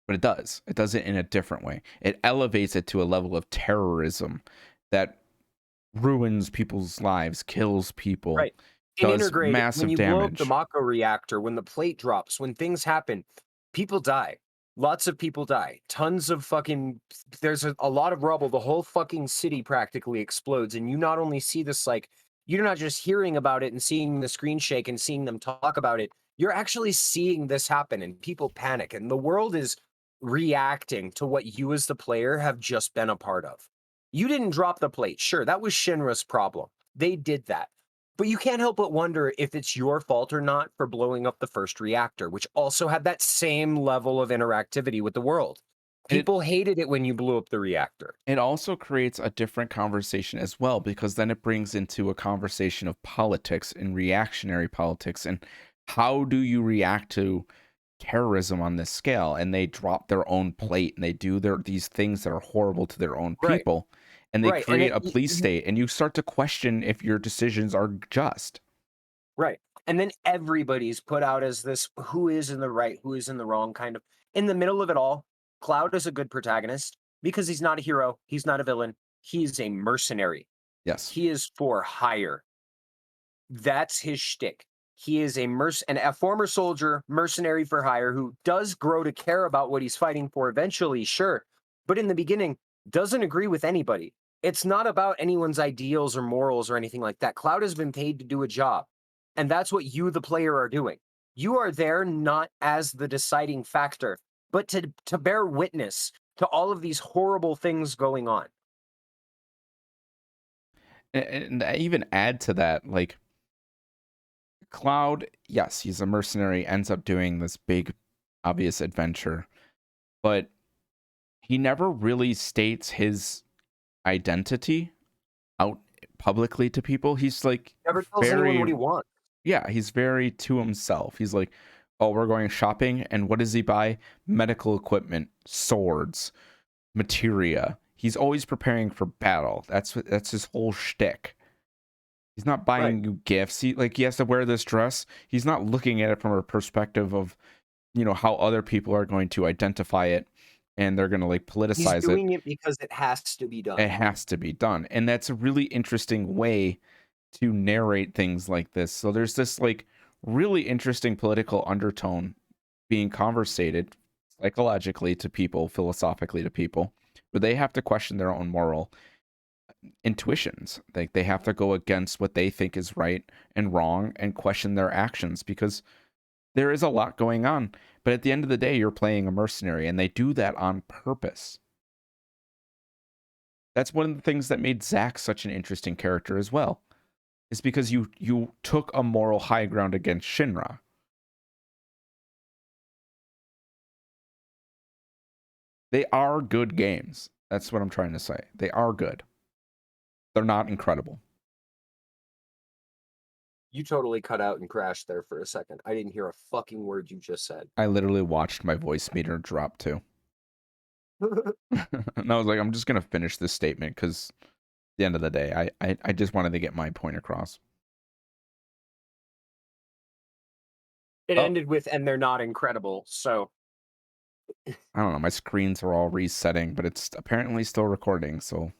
but it does. It does it in a different way. It elevates it to a level of terrorism that ruins people's lives, kills people, Right. In does Intergrade, when massive you blow up the damage. Mako reactor, when the plate drops, when things happen, people die. Lots of people die. Tons of fucking there's a lot of rubble. The whole fucking city practically explodes. And you not only see this, like, you're not just hearing about it and seeing the screen shake and seeing them talk about it. You're actually seeing this happen and people panic. And the world is reacting to what you as the player have just been a part of. You didn't drop the plate. Sure, that was Shinra's problem. They did that. But you can't help but wonder if it's your fault or not for blowing up the first reactor, which also had that same level of interactivity with the world. And it People hated it when you blew up the reactor. it also creates a different conversation as well, because then it brings into a conversation of politics and reactionary politics, and how do you react to terrorism on this scale? And they drop their own plate and they do these things that are horrible to their own Right, people, and they right. And create a police state, and you start to question if your decisions are just. right. And then everybody's put out as this who is in the right, who is in the wrong kind of. In the middle of it all, Cloud is a good protagonist because he's not a hero, he's not a villain, he's a mercenary. Yes. He is for hire. That's his shtick. He is a former soldier, mercenary for hire, who does grow to care about what he's fighting for eventually, sure, but in the beginning doesn't agree with anybody. It's not about anyone's ideals or morals or anything like that. Cloud has been paid to do a job, and that's what you, the player, are doing. You are there not as the deciding factor, but to bear witness to all of these horrible things going on. And I even add to that, like, Cloud, yes, he's a mercenary, ends up doing this big, obvious adventure, but he never really states his identity out publicly to people. He's like Never tells anyone very, what he wants. yeah, he's very to himself. He's like, oh, we're going shopping, and what does he buy? Medical equipment, swords, materia. He's always preparing for battle. That's his whole shtick. He's not Right. buying you gifts. He has to wear this dress. He's not looking at it from a perspective of, how other people are going to identify it, and they're going to like He's politicize it. doing it because it has to be It done. has to be done. And that's a really interesting way to narrate things like this. So there's this like really interesting political undertone being conversated psychologically to people, philosophically to people, but they have to question their own moral intuitions. Like they have to go against what they think is right and wrong and question their actions, because there is a lot going on. But at the end of the day, you're playing a mercenary, and they do that on purpose. That's one of the things that made Zack such an interesting character as well, is because you took a moral high ground against Shinra. They are good games. That's what I'm trying to say. They are good. They're not incredible. You totally cut out and crashed there for a second. I didn't hear a fucking word you just said. I literally watched my voice meter drop too. And I was like, I'm just gonna finish this statement because at the end of the day, I just wanted to get my point across. It Oh, ended with, and they're not incredible. So, I don't know. My screens are all resetting, but it's apparently still recording. So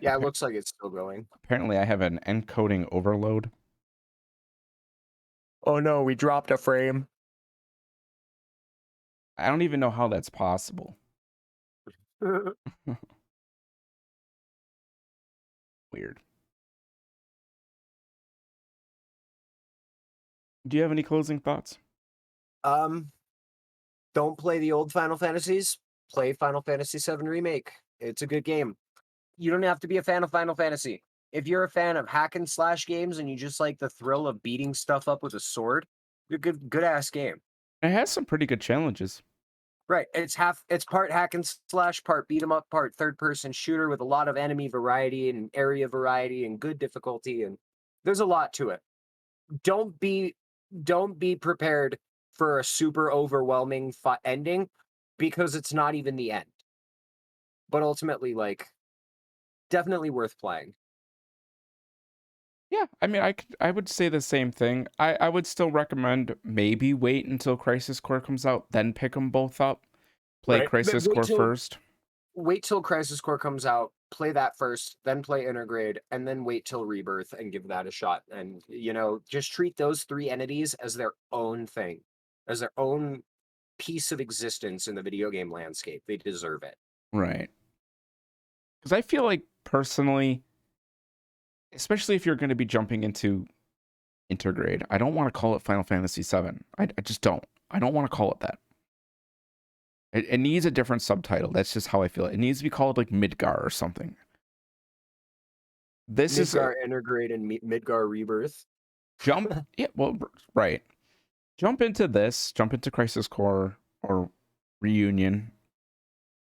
yeah, it looks like it's still going. apparently, I have an encoding overload. Oh no, we dropped a frame. I don't even know how that's possible. Weird. Do you have any closing thoughts? um, don't play the old Final Fantasies. Play Final Fantasy VII Remake. It's a good game. You don't have to be a fan of Final Fantasy. If you're a fan of hack and slash games and you just like the thrill of beating stuff up with a sword, you're good ass game. It has some pretty good challenges. Right. It's part hack and slash, part beat 'em up, part third person shooter with a lot of enemy variety and area variety and good difficulty, and there's a lot to it. Don't be don't be prepared for a super overwhelming ending because it's not even the end. But ultimately, like, definitely worth playing. Yeah, I mean, I would say the same thing. I would still recommend maybe wait until Crisis Core comes out, then pick them both up. Play Right. But Crisis Core first. wait till Crisis Core comes out, play that first, then play Intergrade, and then wait till Rebirth and give that a shot. And just treat those three entities as their own thing, as their own piece of existence in the video game landscape. They deserve it. Right. Because I feel like personally, especially if you're going to be jumping into Intergrade, I don't want to call it Final Fantasy VII. I just don't. I don't want to call it that. It needs a different subtitle. That's just how I feel. It needs to be called like Midgar or something. This is Midgar Intergrade and Midgar Rebirth. jump. Yeah, well, right. Jump into this. Jump into Crisis Core or Reunion.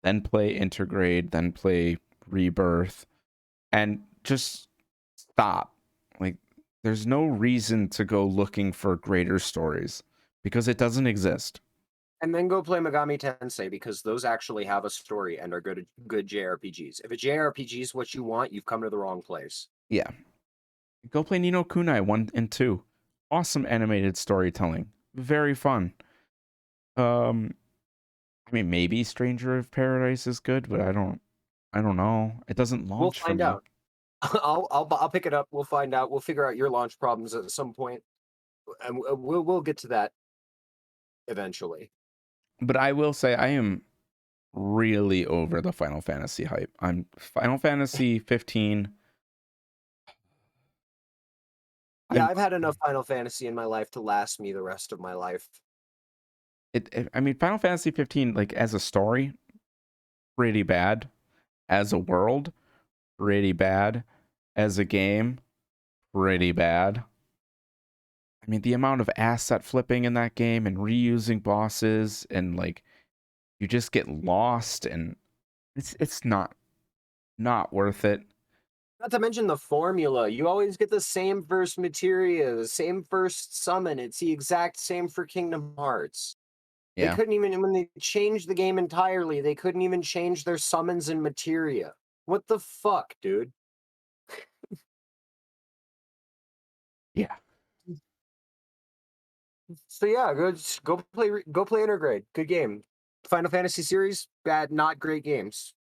Then play Intergrade. Then play Rebirth, and just stop. Like, there's no reason to go looking for greater stories because it doesn't exist. And then go play Megami Tensei because those actually have a story and are good JRPGs. If a JRPG is what you want, you've come to the wrong place. Yeah. Go play Nino Kunai 1 and 2. Awesome animated storytelling. Very fun. I mean, maybe Stranger of Paradise is good, but I don't know. It doesn't We'll launch for find me. out. I'll pick it up. We'll find out. We'll figure out your launch problems at some point, and we'll get to that eventually. But I will say I am really over the Final Fantasy hype. I'm Final Fantasy 15. Yeah, I'm I've had enough Final Fantasy in my life to last me the rest of my life. I mean, Final Fantasy 15, like, as a story, pretty bad. As a world, pretty bad. As a game, pretty bad. I mean, the amount of asset flipping in that game and reusing bosses, and like, you just get lost, and it's not worth it. Not to mention the formula. You always get the same first materia, the same first summon. It's the exact same for Kingdom Hearts. They Yeah. couldn't even, when they changed the game entirely, they couldn't even change their summons and materia. What the fuck, dude? Yeah. So yeah, go play Intergrade. Good game. Final Fantasy series, bad, not great games.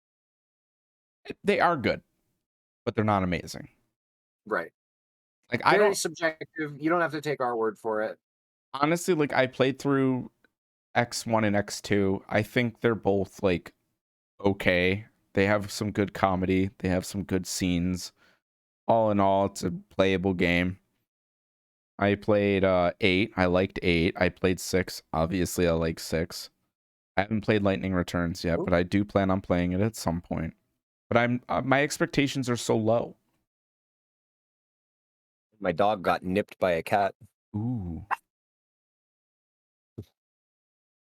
They are good, but they're not amazing. Right. Like, I Very don't subjective. You don't have to take our word for it. honestly, like, I played through X1 and X2. I think they're both like okay. They have some good comedy, they have some good scenes. All in all, it's a playable game. I played 8. I liked 8. I played 6. Obviously, I like 6. I haven't played Lightning Returns yet, Ooh, but I do plan on playing it at some point. But I'm my expectations are so low. my dog got nipped by a cat. Ooh.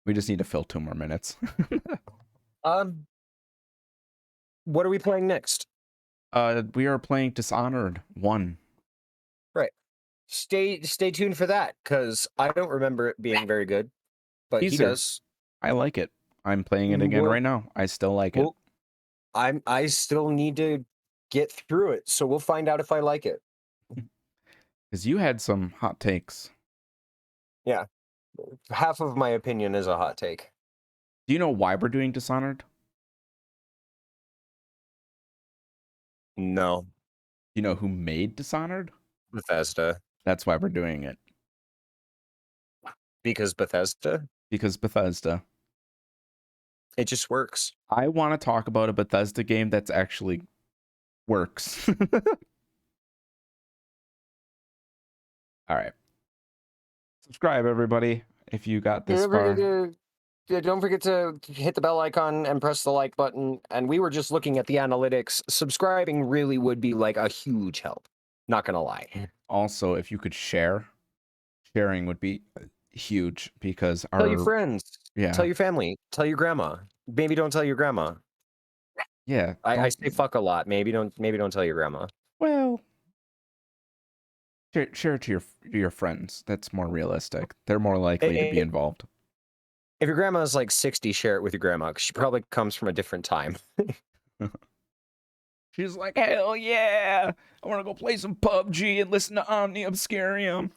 We just need to fill 2 more minutes. Um, what are we playing next? We are playing Dishonored 1. Right. Stay tuned for that, because I don't remember it being very good, but he Teaser. does. I like it. I'm playing it again We'll, right now. I still like it. we'll, I still need to get through it, so we'll find out if I like it. Because you had some hot takes. Yeah. Half of my opinion is a hot take. Do you know why we're doing Dishonored? No. Do you know who made Dishonored? Bethesda. That's why we're doing it. Because Bethesda? Because Bethesda. It just works. I want to talk about a Bethesda game that's actually works. All right. Subscribe, everybody, if you got this far. Don't forget to hit the bell icon and press the like button. And we were just looking at the analytics. Subscribing really would be like a huge help. Not gonna lie. Also, if you could share, sharing would be huge because Tell your our friends, tell yeah, your family, tell your grandma. Maybe don't tell your grandma. yeah, I don't say fuck a lot. Maybe don't tell your grandma. well, share it to your friends. That's more realistic. They're more likely to be I- involved. If your grandma's like 60, share it with your grandma because she probably comes from a different time. She's like, hell yeah! I want to go play some PUBG and listen to OmniObscurium.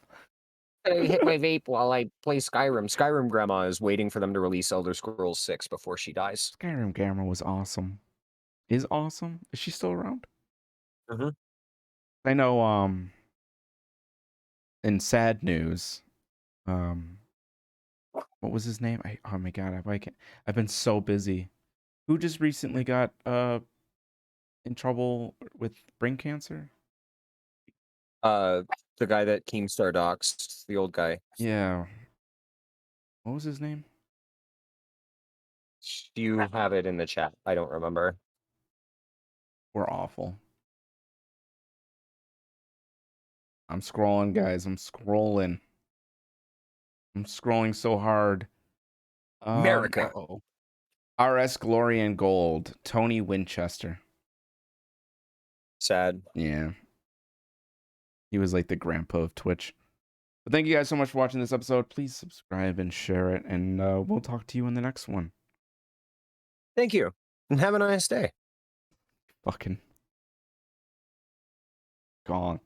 I hit my vape while I play Skyrim. Skyrim grandma is waiting for them to release Elder Scrolls 6 before she dies. Skyrim Gamma was awesome. Is awesome. Is she still around? Mm-hmm. I know. In sad news, um, what was his name? Oh my god, I've been so busy. Who just recently got in trouble with brain cancer? The guy that Keemstar doxed, the old guy. Yeah. What was his name? You have it in the chat. I don't remember. We're awful. I'm scrolling, guys. I'm scrolling. I'm scrolling so hard. America. Uh-oh. RS Glory and Gold. Tony Winchester. Sad. Yeah. He was like the grandpa of Twitch. But thank you guys so much for watching this episode. Please subscribe and share it, and we'll talk to you in the next one. Thank you. And have a nice day. Fucking gonk.